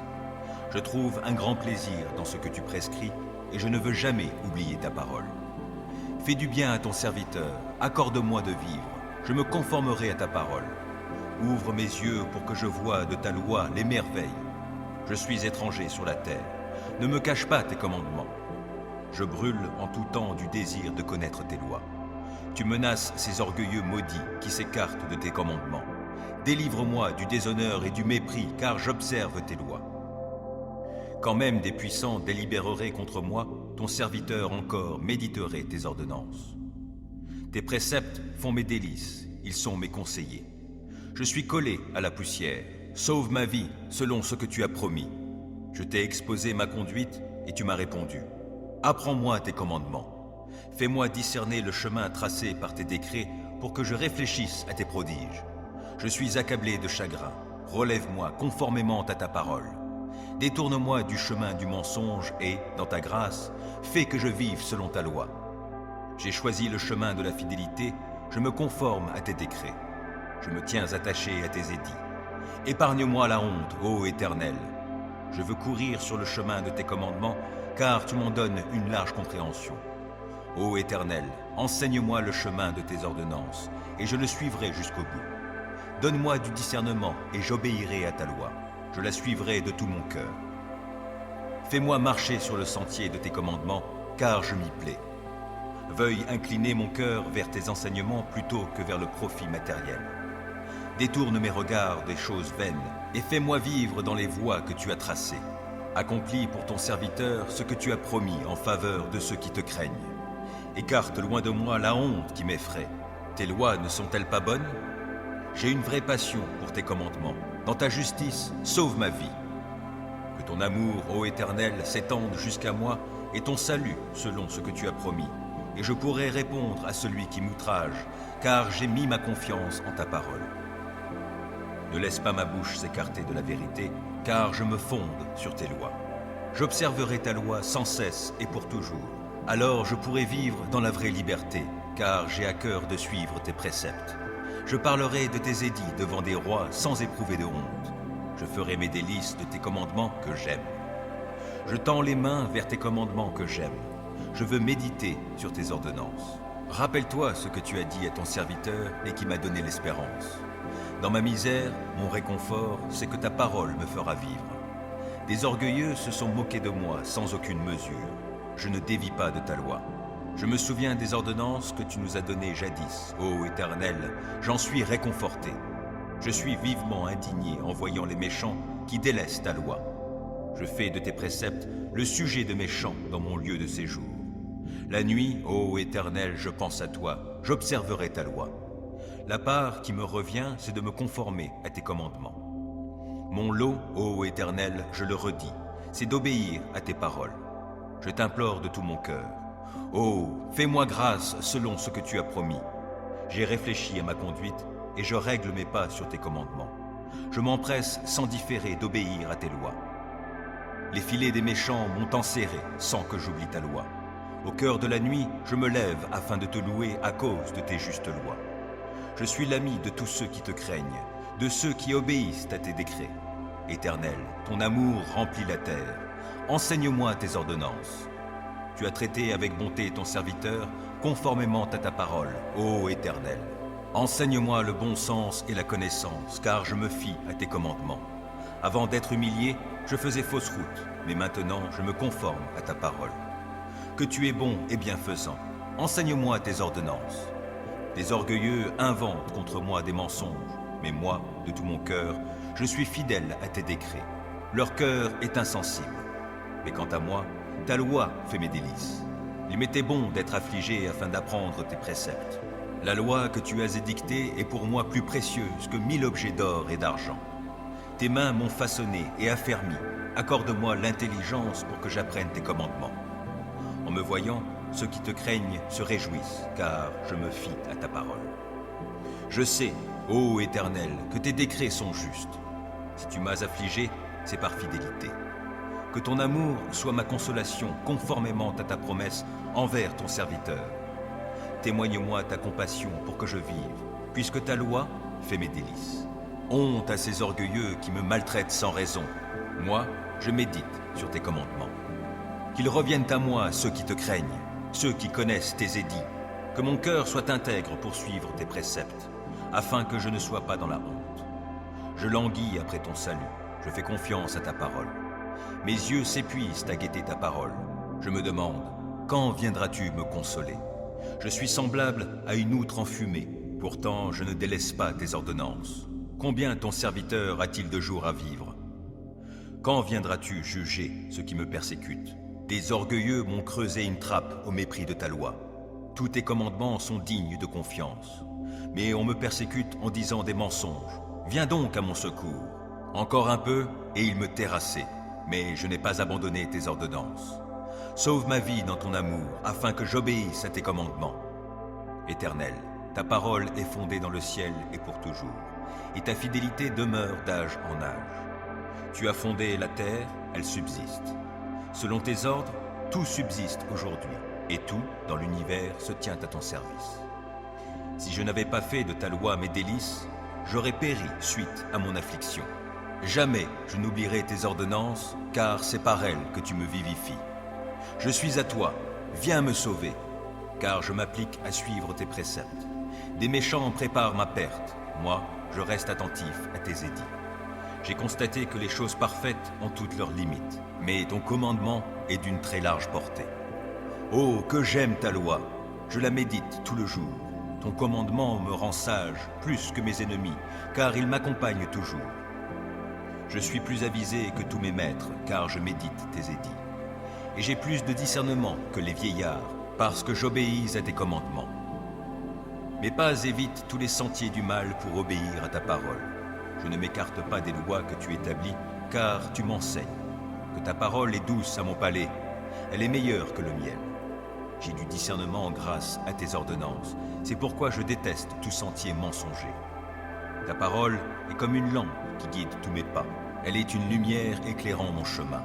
S1: Je trouve un grand plaisir dans ce que tu prescris et je ne veux jamais oublier ta parole. Fais du bien à ton serviteur, accorde-moi de vivre, je me conformerai à ta parole. Ouvre mes yeux pour que je voie de ta loi les merveilles. Je suis étranger sur la terre, ne me cache pas tes commandements. Je brûle en tout temps du désir de connaître tes lois. Tu menaces ces orgueilleux maudits qui s'écartent de tes commandements. Délivre-moi du déshonneur et du mépris, car j'observe tes lois. Quand même des puissants délibéreraient contre moi, ton serviteur encore méditerait tes ordonnances. Tes préceptes font mes délices, ils sont mes conseillers. Je suis collé à la poussière, sauve ma vie selon ce que tu as promis. Je t'ai exposé ma conduite et tu m'as répondu. Apprends-moi tes commandements. Fais-moi discerner le chemin tracé par tes décrets pour que je réfléchisse à tes prodiges. Je suis accablé de chagrin. Relève-moi conformément à ta parole. Détourne-moi du chemin du mensonge et, dans ta grâce, fais que je vive selon ta loi. J'ai choisi le chemin de la fidélité, je me conforme à tes décrets. Je me tiens attaché à tes édits. Épargne-moi la honte, ô Éternel. Je veux courir sur le chemin de tes commandements, car tu m'en donnes une large compréhension. Ô Éternel, enseigne-moi le chemin de tes ordonnances, et je le suivrai jusqu'au bout. Donne-moi du discernement, et j'obéirai à ta loi. Je la suivrai de tout mon cœur. Fais-moi marcher sur le sentier de tes commandements, car je m'y plais. Veuille incliner mon cœur vers tes enseignements plutôt que vers le profit matériel. Détourne mes regards des choses vaines, et fais-moi vivre dans les voies que tu as tracées. Accomplis pour ton serviteur ce que tu as promis en faveur de ceux qui te craignent. Écarte loin de moi la honte qui m'effraie. Tes lois ne sont-elles pas bonnes? J'ai une vraie passion pour tes commandements. Dans ta justice, sauve ma vie. Que ton amour, ô Éternel, s'étende jusqu'à moi et ton salut selon ce que tu as promis. Et je pourrai répondre à celui qui m'outrage, car j'ai mis ma confiance en ta parole. Ne laisse pas ma bouche s'écarter de la vérité, car je me fonde sur tes lois. J'observerai ta loi sans cesse et pour toujours. Alors je pourrai vivre dans la vraie liberté, car j'ai à cœur de suivre tes préceptes. Je parlerai de tes édits devant des rois sans éprouver de honte. Je ferai mes délices de tes commandements que j'aime. Je tends les mains vers tes commandements que j'aime. Je veux méditer sur tes ordonnances. Rappelle-toi ce que tu as dit à ton serviteur et qui m'a donné l'espérance. Dans ma misère, mon réconfort, c'est que ta parole me fera vivre. Des orgueilleux se sont moqués de moi sans aucune mesure. Je ne dévie pas de ta loi. Je me souviens des ordonnances que tu nous as données jadis, ô Éternel, j'en suis réconforté. Je suis vivement indigné en voyant les méchants qui délaissent ta loi. Je fais de tes préceptes le sujet de mes chants dans mon lieu de séjour. La nuit, ô Éternel, je pense à toi, j'observerai ta loi. La part qui me revient, c'est de me conformer à tes commandements. Mon lot, ô Éternel, je le redis, c'est d'obéir à tes paroles. Je t'implore de tout mon cœur. Oh, fais-moi grâce selon ce que tu as promis. J'ai réfléchi à ma conduite et je règle mes pas sur tes commandements. Je m'empresse sans différer d'obéir à tes lois. Les filets des méchants m'ont enserré sans que j'oublie ta loi. Au cœur de la nuit, je me lève afin de te louer à cause de tes justes lois. Je suis l'ami de tous ceux qui te craignent, de ceux qui obéissent à tes décrets. Éternel, ton amour remplit la terre. Enseigne-moi tes ordonnances. Tu as traité avec bonté ton serviteur, conformément à ta parole, ô Éternel. Enseigne-moi le bon sens et la connaissance, car je me fie à tes commandements. Avant d'être humilié, je faisais fausse route, mais maintenant je me conforme à ta parole. Que tu es bon et bienfaisant, enseigne-moi tes ordonnances. Des orgueilleux inventent contre moi des mensonges, mais moi, de tout mon cœur, je suis fidèle à tes décrets. Leur cœur est insensible. Mais quant à moi, ta loi fait mes délices. Il m'était bon d'être affligé afin d'apprendre tes préceptes. La loi que tu as édictée est pour moi plus précieuse que 1000 objets d'or et d'argent. Tes mains m'ont façonné et affermi. Accorde-moi l'intelligence pour que j'apprenne tes commandements. En me voyant, ceux qui te craignent se réjouissent, car je me fie à ta parole. Je sais, ô Éternel, que tes décrets sont justes. Si tu m'as affligé, c'est par fidélité. Que ton amour soit ma consolation conformément à ta promesse envers ton serviteur. Témoigne-moi ta compassion pour que je vive, puisque ta loi fait mes délices. Honte à ces orgueilleux qui me maltraitent sans raison. Moi, je médite sur tes commandements. Qu'ils reviennent à moi ceux qui te craignent, ceux qui connaissent tes édits, que mon cœur soit intègre pour suivre tes préceptes, afin que je ne sois pas dans la honte. Je languis après ton salut, je fais confiance à ta parole. Mes yeux s'épuisent à guetter ta parole. Je me demande, quand viendras-tu me consoler? Je suis semblable à une outre enfumée, pourtant je ne délaisse pas tes ordonnances. Combien ton serviteur a-t-il de jours à vivre? Quand viendras-tu juger ceux qui me persécutent? Des orgueilleux m'ont creusé une trappe au mépris de ta loi. Tous tes commandements sont dignes de confiance. Mais on me persécute en disant des mensonges. Viens donc à mon secours. Encore un peu et il me terrassait, mais je n'ai pas abandonné tes ordonnances. Sauve ma vie dans ton amour, afin que j'obéisse à tes commandements. Éternel, ta parole est fondée dans le ciel et pour toujours, et ta fidélité demeure d'âge en âge. Tu as fondé la terre, elle subsiste. Selon tes ordres, tout subsiste aujourd'hui, et tout, dans l'univers, se tient à ton service. Si je n'avais pas fait de ta loi mes délices, j'aurais péri suite à mon affliction. Jamais je n'oublierai tes ordonnances, car c'est par elles que tu me vivifies. Je suis à toi, viens me sauver, car je m'applique à suivre tes préceptes. Des méchants préparent ma perte, moi, je reste attentif à tes édits. J'ai constaté que les choses parfaites ont toutes leurs limites, mais ton commandement est d'une très large portée. Oh, que j'aime ta loi, je la médite tout le jour. Ton commandement me rend sage plus que mes ennemis, car il m'accompagne toujours. Je suis plus avisé que tous mes maîtres, car je médite tes édits. Et j'ai plus de discernement que les vieillards, parce que j'obéis à tes commandements. Mes pas évitent tous les sentiers du mal pour obéir à ta parole. Je ne m'écarte pas des lois que tu établis, car tu m'enseignes. Que ta parole est douce à mon palais, elle est meilleure que le miel. J'ai du discernement grâce à tes ordonnances, c'est pourquoi je déteste tout sentier mensonger. Ta parole est comme une lampe qui guide tous mes pas, elle est une lumière éclairant mon chemin.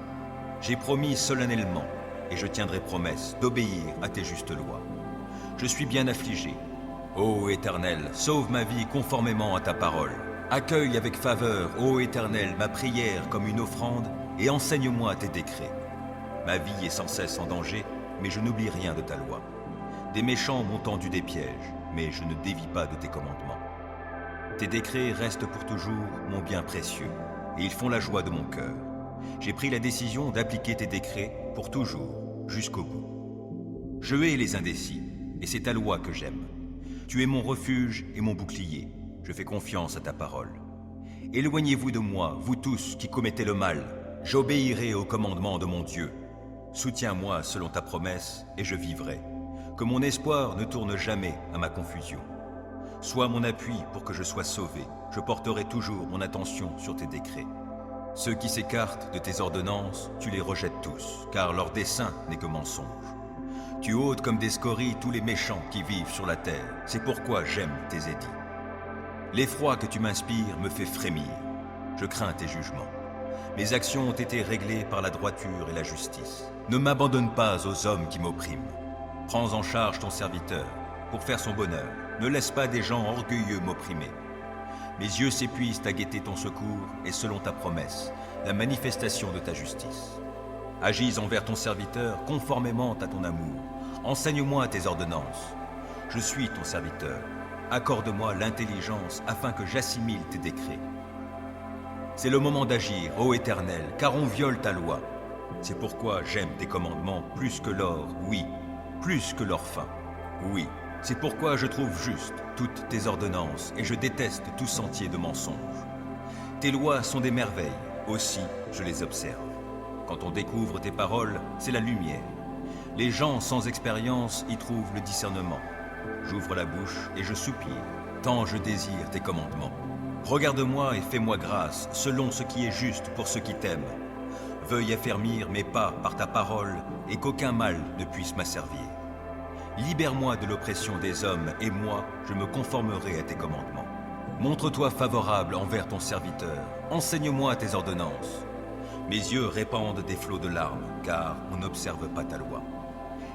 S1: J'ai promis solennellement, et je tiendrai promesse, d'obéir à tes justes lois. Je suis bien affligé. Ô Éternel, sauve ma vie conformément à ta parole. Accueille avec faveur, ô Éternel, ma prière comme une offrande, et enseigne-moi tes décrets. Ma vie est sans cesse en danger, mais je n'oublie rien de ta loi. Des méchants m'ont tendu des pièges, mais je ne dévie pas de tes commandements. Tes décrets restent pour toujours mon bien précieux, et ils font la joie de mon cœur. J'ai pris la décision d'appliquer tes décrets pour toujours, jusqu'au bout. Je hais les indécis, et c'est ta loi que j'aime. Tu es mon refuge et mon bouclier, je fais confiance à ta parole. Éloignez-vous de moi, vous tous qui commettez le mal, j'obéirai au commandement de mon Dieu. Soutiens-moi selon ta promesse, et je vivrai. Que mon espoir ne tourne jamais à ma confusion. Sois mon appui pour que je sois sauvé, je porterai toujours mon attention sur tes décrets. Ceux qui s'écartent de tes ordonnances, tu les rejettes tous, car leur dessein n'est que mensonge. Tu ôtes comme des scories tous les méchants qui vivent sur la terre, c'est pourquoi j'aime tes édits. L'effroi que tu m'inspires me fait frémir, je crains tes jugements. Mes actions ont été réglées par la droiture et la justice. Ne m'abandonne pas aux hommes qui m'oppriment. Prends en charge ton serviteur, pour faire son bonheur. Ne laisse pas des gens orgueilleux m'opprimer. Mes yeux s'épuisent à guetter ton secours et selon ta promesse, la manifestation de ta justice. Agis envers ton serviteur conformément à ton amour. Enseigne-moi tes ordonnances. Je suis ton serviteur. Accorde-moi l'intelligence afin que j'assimile tes décrets. C'est le moment d'agir, ô Éternel, car on viole ta loi. C'est pourquoi j'aime tes commandements plus que l'or, oui, plus que l'or fin, oui. C'est pourquoi je trouve juste toutes tes ordonnances et je déteste tout sentier de mensonge. Tes lois sont des merveilles, aussi je les observe. Quand on découvre tes paroles, c'est la lumière. Les gens sans expérience y trouvent le discernement. J'ouvre la bouche et je soupire, tant je désire tes commandements. Regarde-moi et fais-moi grâce, selon ce qui est juste pour ceux qui t'aiment. Veuille affermir mes pas par ta parole et qu'aucun mal ne puisse m'asservir. Libère-moi de l'oppression des hommes et moi, je me conformerai à tes commandements. Montre-toi favorable envers ton serviteur, enseigne-moi tes ordonnances. Mes yeux répandent des flots de larmes, car on n'observe pas ta loi.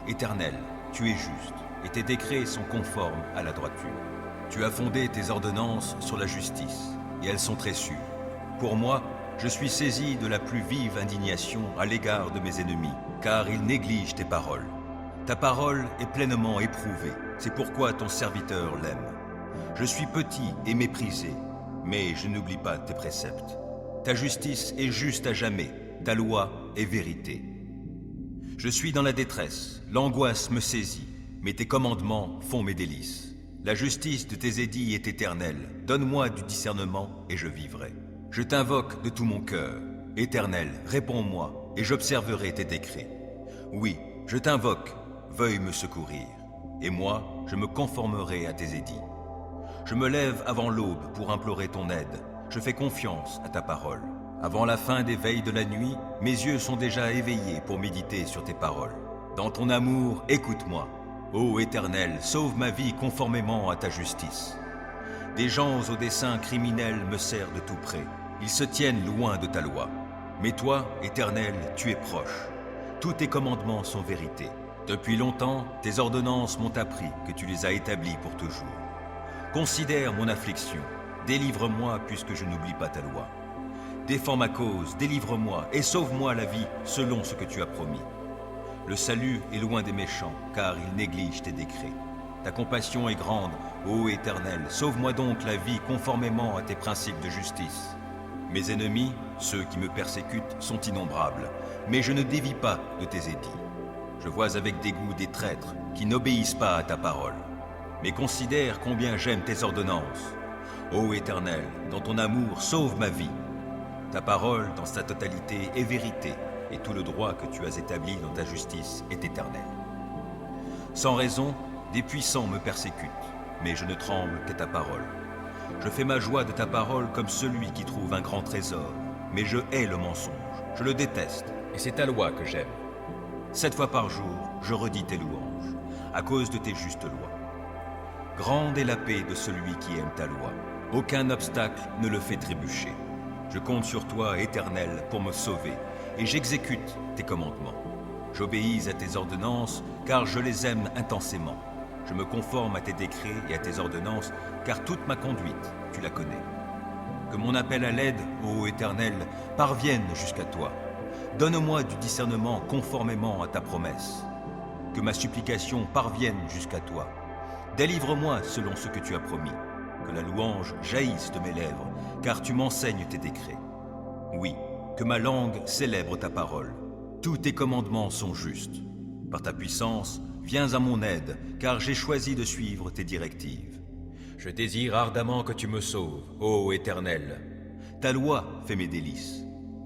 S1: Éternel, tu es juste, et tes décrets sont conformes à la droiture. Tu as fondé tes ordonnances sur la justice, et elles sont très sûres. Pour moi, Je suis saisi de la plus vive indignation à l'égard de mes ennemis, car ils négligent tes paroles. Ta parole est pleinement éprouvée, c'est pourquoi ton serviteur l'aime. Je suis petit et méprisé, mais je n'oublie pas tes préceptes. Ta justice est juste à jamais, ta loi est vérité. Je suis dans la détresse, l'angoisse me saisit, mais tes commandements font mes délices. La justice de tes édits est éternelle, donne-moi du discernement et je vivrai. Je t'invoque de tout mon cœur. Éternel, réponds-moi, et j'observerai tes décrets. Oui, je t'invoque, veuille me secourir, et moi, je me conformerai à tes édits. Je me lève avant l'aube pour implorer ton aide, je fais confiance à ta parole. Avant la fin des veilles de la nuit, mes yeux sont déjà éveillés pour méditer sur tes paroles. Dans ton amour, écoute-moi. Ô Éternel, sauve ma vie conformément à ta justice. Des gens au dessein criminel me serrent de tout près. Ils se tiennent loin de ta loi. Mais toi, Éternel, tu es proche. Tous tes commandements sont vérité. Depuis longtemps, tes ordonnances m'ont appris que tu les as établies pour toujours. Considère mon affliction. Délivre-moi puisque je n'oublie pas ta loi. Défends ma cause, délivre-moi et sauve-moi la vie selon ce que tu as promis. Le salut est loin des méchants, car ils négligent tes décrets. Ta compassion est grande, ô Éternel, sauve-moi donc la vie conformément à tes principes de justice. Mes ennemis, ceux qui me persécutent, sont innombrables, mais je ne dévie pas de tes édits. Je vois avec dégoût des traîtres qui n'obéissent pas à ta parole. Mais considère combien j'aime tes ordonnances. Ô Éternel, dans ton amour, sauve ma vie. Ta parole, dans sa totalité, est vérité, et tout le droit que tu as établi dans ta justice est éternel. Sans raison, des puissants me persécutent, mais je ne tremble qu'à ta parole. Je fais ma joie de ta parole comme celui qui trouve un grand trésor, mais je hais le mensonge, je le déteste, et c'est ta loi que j'aime. 7 fois par jour, je redis tes louanges, à cause de tes justes lois. Grande est la paix de celui qui aime ta loi. Aucun obstacle ne le fait trébucher. Je compte sur toi, Éternel, pour me sauver, et j'exécute tes commandements. J'obéis à tes ordonnances, car je les aime intensément. Je me conforme à tes décrets et à tes ordonnances, car toute ma conduite, tu la connais. Que mon appel à l'aide, ô Éternel, parvienne jusqu'à toi. Donne-moi du discernement conformément à ta promesse. Que ma supplication parvienne jusqu'à toi. Délivre-moi selon ce que tu as promis. Que la louange jaillisse de mes lèvres, car tu m'enseignes tes décrets. Oui, que ma langue célèbre ta parole. Tous tes commandements sont justes. Par ta puissance, viens à mon aide, car j'ai choisi de suivre tes directives. Je désire ardemment que tu me sauves, ô Éternel. Ta loi fait mes délices.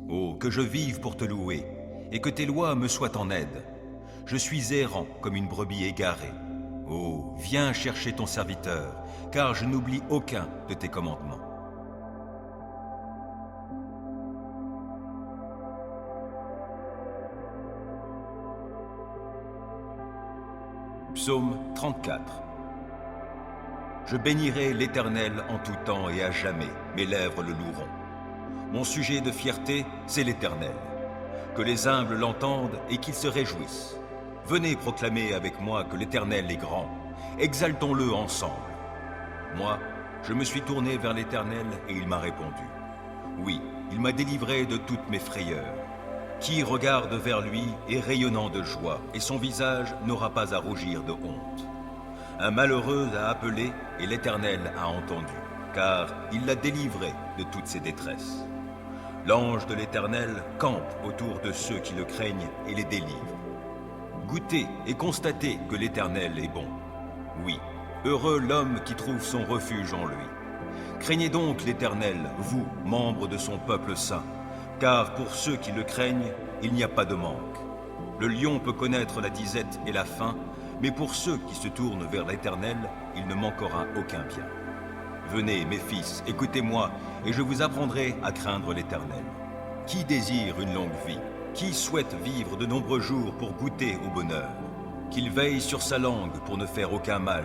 S1: Oh, que je vive pour te louer, et que tes lois me soient en aide. Je suis errant comme une brebis égarée. Oh, viens chercher ton serviteur, car je n'oublie aucun de tes commandements. Psaume 34. Je bénirai l'Éternel en tout temps et à jamais, mes lèvres le loueront. Mon sujet de fierté, c'est l'Éternel. Que les humbles l'entendent et qu'ils se réjouissent. Venez proclamer avec moi que l'Éternel est grand. Exaltons-le ensemble. Moi, je me suis tourné vers l'Éternel et il m'a répondu. Oui, il m'a délivré de toutes mes frayeurs. Qui regarde vers lui est rayonnant de joie, et son visage n'aura pas à rougir de honte. Un malheureux a appelé et l'Éternel a entendu, car il l'a délivré de toutes ses détresses. L'ange de l'Éternel campe autour de ceux qui le craignent et les délivre. Goûtez et constatez que l'Éternel est bon. Oui, heureux l'homme qui trouve son refuge en lui. Craignez donc l'Éternel, vous, membres de son peuple saint, car pour ceux qui le craignent, il n'y a pas de manque. Le lion peut connaître la disette et la faim, mais pour ceux qui se tournent vers l'Éternel, il ne manquera aucun bien. Venez, mes fils, écoutez-moi, et je vous apprendrai à craindre l'Éternel. Qui désire une longue vie? Qui souhaite vivre de nombreux jours pour goûter au bonheur? Qu'il veille sur sa langue pour ne faire aucun mal,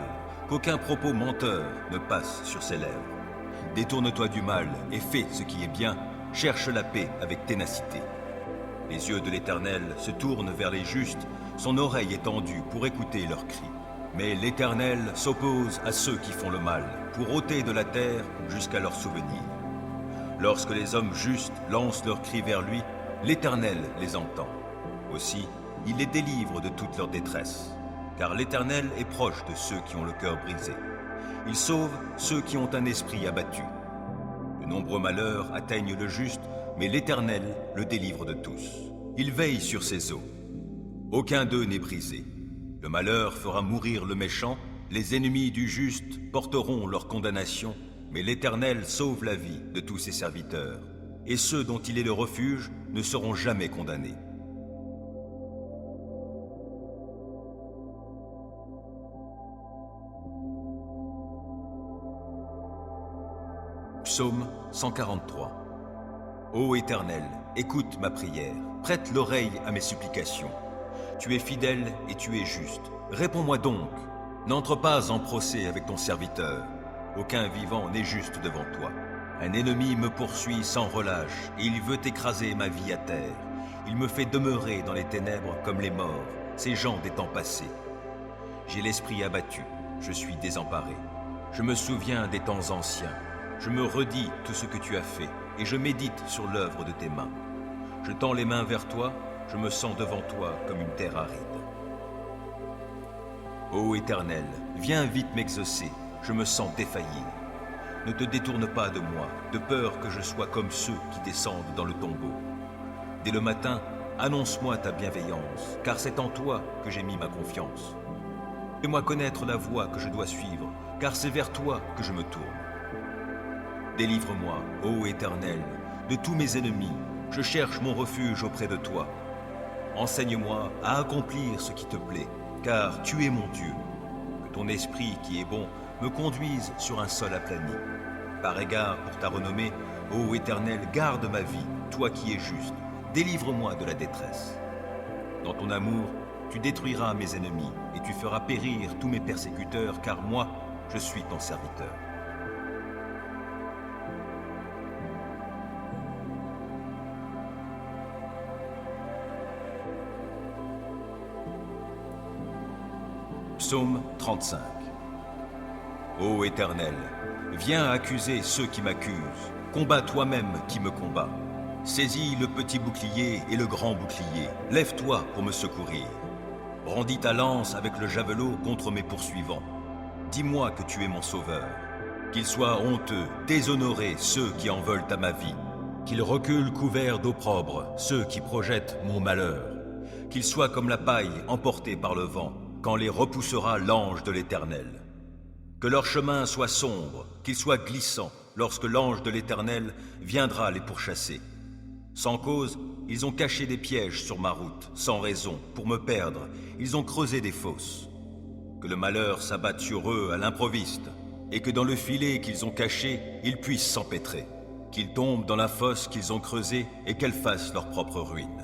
S1: qu'aucun propos menteur ne passe sur ses lèvres. Détourne-toi du mal et fais ce qui est bien, cherche la paix avec ténacité. Les yeux de l'Éternel se tournent vers les justes, son oreille est tendue pour écouter leurs cris. Mais l'Éternel s'oppose à ceux qui font le mal, pour ôter de la terre jusqu'à leur souvenir. Lorsque les hommes justes lancent leurs cris vers lui, l'Éternel les entend. Aussi, il les délivre de toute leur détresse. Car l'Éternel est proche de ceux qui ont le cœur brisé. Il sauve ceux qui ont un esprit abattu. De nombreux malheurs atteignent le juste, mais l'Éternel le délivre de tous. Il veille sur ses eaux. Aucun d'eux n'est brisé. Le malheur fera mourir le méchant, les ennemis du juste porteront leur condamnation, mais l'Éternel sauve la vie de tous ses serviteurs, et ceux dont il est le refuge ne seront jamais condamnés. Psaume 143. Ô Éternel, écoute ma prière, prête l'oreille à mes supplications. Tu es fidèle et tu es juste. Réponds-moi donc. N'entre pas en procès avec ton serviteur. Aucun vivant n'est juste devant toi. Un ennemi me poursuit sans relâche et il veut écraser ma vie à terre. Il me fait demeurer dans les ténèbres comme les morts, ces gens des temps passés. J'ai l'esprit abattu, je suis désemparé. Je me souviens des temps anciens. Je me redis tout ce que tu as fait et je médite sur l'œuvre de tes mains. Je tends les mains vers toi, je me sens devant toi comme une terre aride. Ô Éternel, viens vite m'exaucer, je me sens défaillir. Ne te détourne pas de moi, de peur que je sois comme ceux qui descendent dans le tombeau. Dès le matin, annonce-moi ta bienveillance, car c'est en toi que j'ai mis ma confiance. Fais-moi connaître la voie que je dois suivre, car c'est vers toi que je me tourne. Délivre-moi, ô Éternel, de tous mes ennemis, je cherche mon refuge auprès de toi. Enseigne-moi à accomplir ce qui te plaît, car tu es mon Dieu. Que ton esprit qui est bon me conduise sur un sol aplani. Par égard pour ta renommée, ô Éternel, garde ma vie, toi qui es juste, délivre-moi de la détresse. Dans ton amour, tu détruiras mes ennemis et tu feras périr tous mes persécuteurs, car moi, je suis ton serviteur. Psaume 35. Ô Éternel, viens accuser ceux qui m'accusent, combat toi-même qui me combat. Saisis le petit bouclier et le grand bouclier, lève-toi pour me secourir. Brandis ta lance avec le javelot contre mes poursuivants. Dis-moi que tu es mon sauveur. Qu'ils soient honteux, déshonorés ceux qui en veulent à ma vie. Qu'ils reculent couverts d'opprobre ceux qui projettent mon malheur. Qu'ils soient comme la paille emportée par le vent, quand les repoussera l'ange de l'Éternel. Que leur chemin soit sombre, qu'il soit glissant, lorsque l'ange de l'Éternel viendra les pourchasser. Sans cause, ils ont caché des pièges sur ma route, sans raison, pour me perdre, ils ont creusé des fosses. Que le malheur s'abatte sur eux à l'improviste, et que dans le filet qu'ils ont caché, ils puissent s'empêtrer. Qu'ils tombent dans la fosse qu'ils ont creusée et qu'elle fasse leur propre ruine.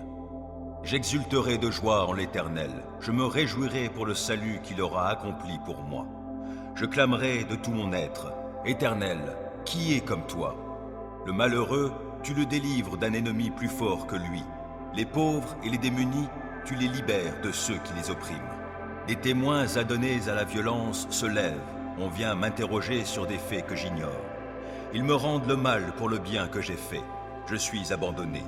S1: J'exulterai de joie en l'Éternel, je me réjouirai pour le salut qu'il aura accompli pour moi. Je clamerai de tout mon être, Éternel, qui est comme toi? Le malheureux, tu le délivres d'un ennemi plus fort que lui. Les pauvres et les démunis, tu les libères de ceux qui les oppriment. Des témoins adonnés à la violence se lèvent, on vient m'interroger sur des faits que j'ignore. Ils me rendent le mal pour le bien que j'ai fait. Je suis abandonné.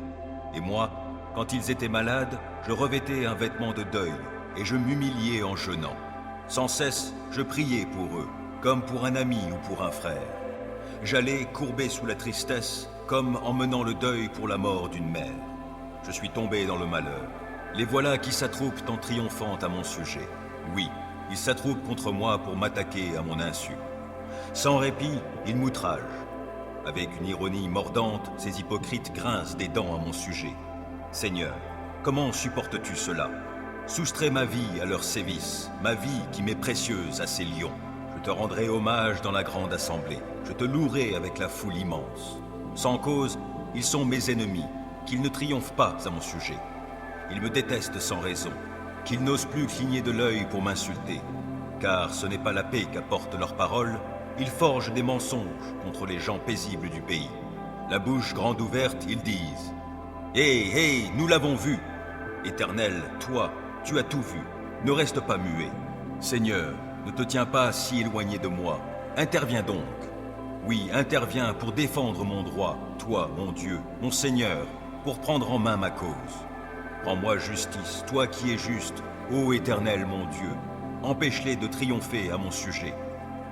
S1: Et moi, quand ils étaient malades, je revêtais un vêtement de deuil et je m'humiliais en jeûnant. Sans cesse, je priais pour eux, comme pour un ami ou pour un frère. J'allais courbé sous la tristesse, comme en menant le deuil pour la mort d'une mère. Je suis tombé dans le malheur. Les voilà qui s'attroupent en triomphant à mon sujet. Oui, ils s'attroupent contre moi pour m'attaquer à mon insu. Sans répit, ils m'outragent. Avec une ironie mordante, ces hypocrites grincent des dents à mon sujet. Seigneur, comment supportes-tu cela? Soustrais ma vie à leurs sévices, ma vie qui m'est précieuse à ces lions. Je te rendrai hommage dans la grande assemblée. Je te louerai avec la foule immense. Sans cause, ils sont mes ennemis, qu'ils ne triomphent pas à mon sujet. Ils me détestent sans raison, qu'ils n'osent plus cligner de l'œil pour m'insulter. Car ce n'est pas la paix qu'apportent leurs paroles, ils forgent des mensonges contre les gens paisibles du pays. La bouche grande ouverte, ils disent « Hé, nous l'avons vu !» Éternel, toi, tu as tout vu, ne reste pas muet. Seigneur, ne te tiens pas si éloigné de moi, interviens donc. Oui, interviens pour défendre mon droit, toi, mon Dieu, mon Seigneur, pour prendre en main ma cause. Rends-moi justice, toi qui es juste, ô Éternel, mon Dieu. Empêche-les de triompher à mon sujet.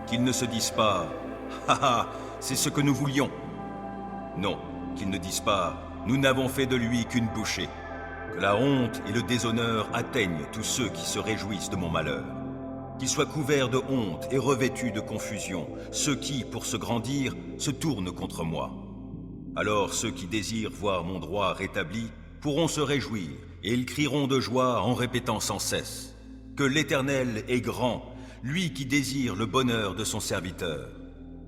S1: Qu'ils ne se disent pas « Ha ha, c'est ce que nous voulions !» Non, qu'ils ne disent pas « Nous n'avons fait de lui qu'une bouchée !» Que la honte et le déshonneur atteignent tous ceux qui se réjouissent de mon malheur. Qu'ils soient couverts de honte et revêtus de confusion, ceux qui, pour se grandir, se tournent contre moi. Alors ceux qui désirent voir mon droit rétabli pourront se réjouir, et ils crieront de joie en répétant sans cesse que l'Éternel est grand, lui qui désire le bonheur de son serviteur.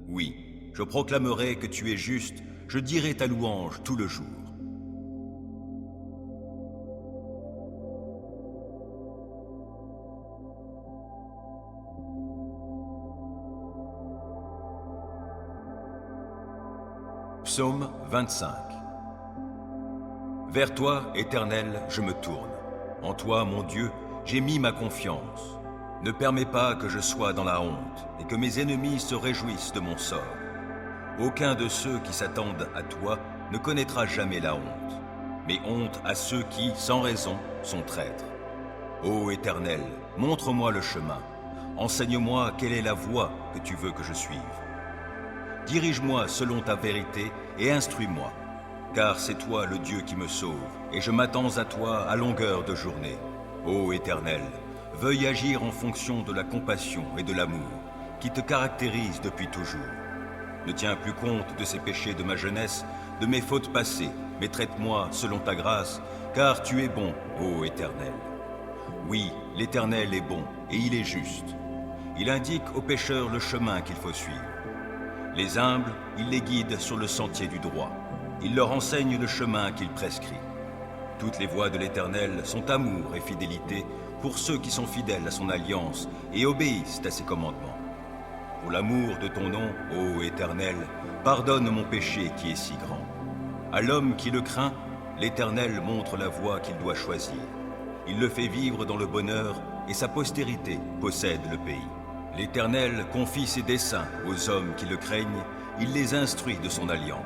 S1: Oui, je proclamerai que tu es juste, je dirai ta louange tout le jour. Psaume 25. Vers toi, Éternel, je me tourne. En toi, mon Dieu, j'ai mis ma confiance. Ne permets pas que je sois dans la honte et que mes ennemis se réjouissent de mon sort. Aucun de ceux qui s'attendent à toi ne connaîtra jamais la honte, mais honte à ceux qui, sans raison, sont traîtres. Ô Éternel, montre-moi le chemin. Enseigne-moi quelle est la voie que tu veux que je suive. Dirige-moi selon ta vérité et instruis-moi, car c'est toi le Dieu qui me sauve, et je m'attends à toi à longueur de journée. Ô Éternel, veuille agir en fonction de la compassion et de l'amour qui te caractérisent depuis toujours. Ne tiens plus compte de ces péchés de ma jeunesse, de mes fautes passées, mais traite-moi selon ta grâce, car tu es bon, ô Éternel. Oui, l'Éternel est bon, et il est juste. Il indique aux pécheurs le chemin qu'il faut suivre. Les humbles, il les guide sur le sentier du droit. Il leur enseigne le chemin qu'il prescrit. Toutes les voies de l'Éternel sont amour et fidélité pour ceux qui sont fidèles à son alliance et obéissent à ses commandements. Pour l'amour de ton nom, ô Éternel, pardonne mon péché qui est si grand. À l'homme qui le craint, l'Éternel montre la voie qu'il doit choisir. Il le fait vivre dans le bonheur et sa postérité possède le pays. L'Éternel confie ses desseins aux hommes qui le craignent, il les instruit de son alliance.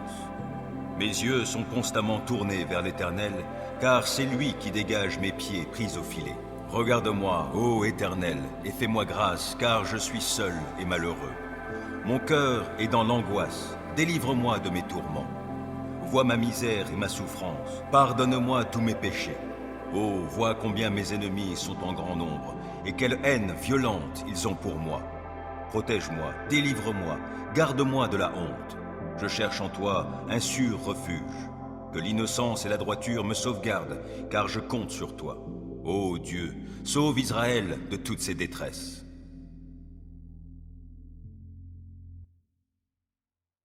S1: Mes yeux sont constamment tournés vers l'Éternel, car c'est lui qui dégage mes pieds pris au filet. Regarde-moi, ô Éternel, et fais-moi grâce, car je suis seul et malheureux. Mon cœur est dans l'angoisse, délivre-moi de mes tourments. Vois ma misère et ma souffrance, pardonne-moi tous mes péchés. Oh, vois combien mes ennemis sont en grand nombre, et quelle haine violente ils ont pour moi. Protège-moi, délivre-moi, garde-moi de la honte. Je cherche en toi un sûr refuge. Que l'innocence et la droiture me sauvegardent, car je compte sur toi. Ô Dieu, sauve Israël de toutes ses détresses.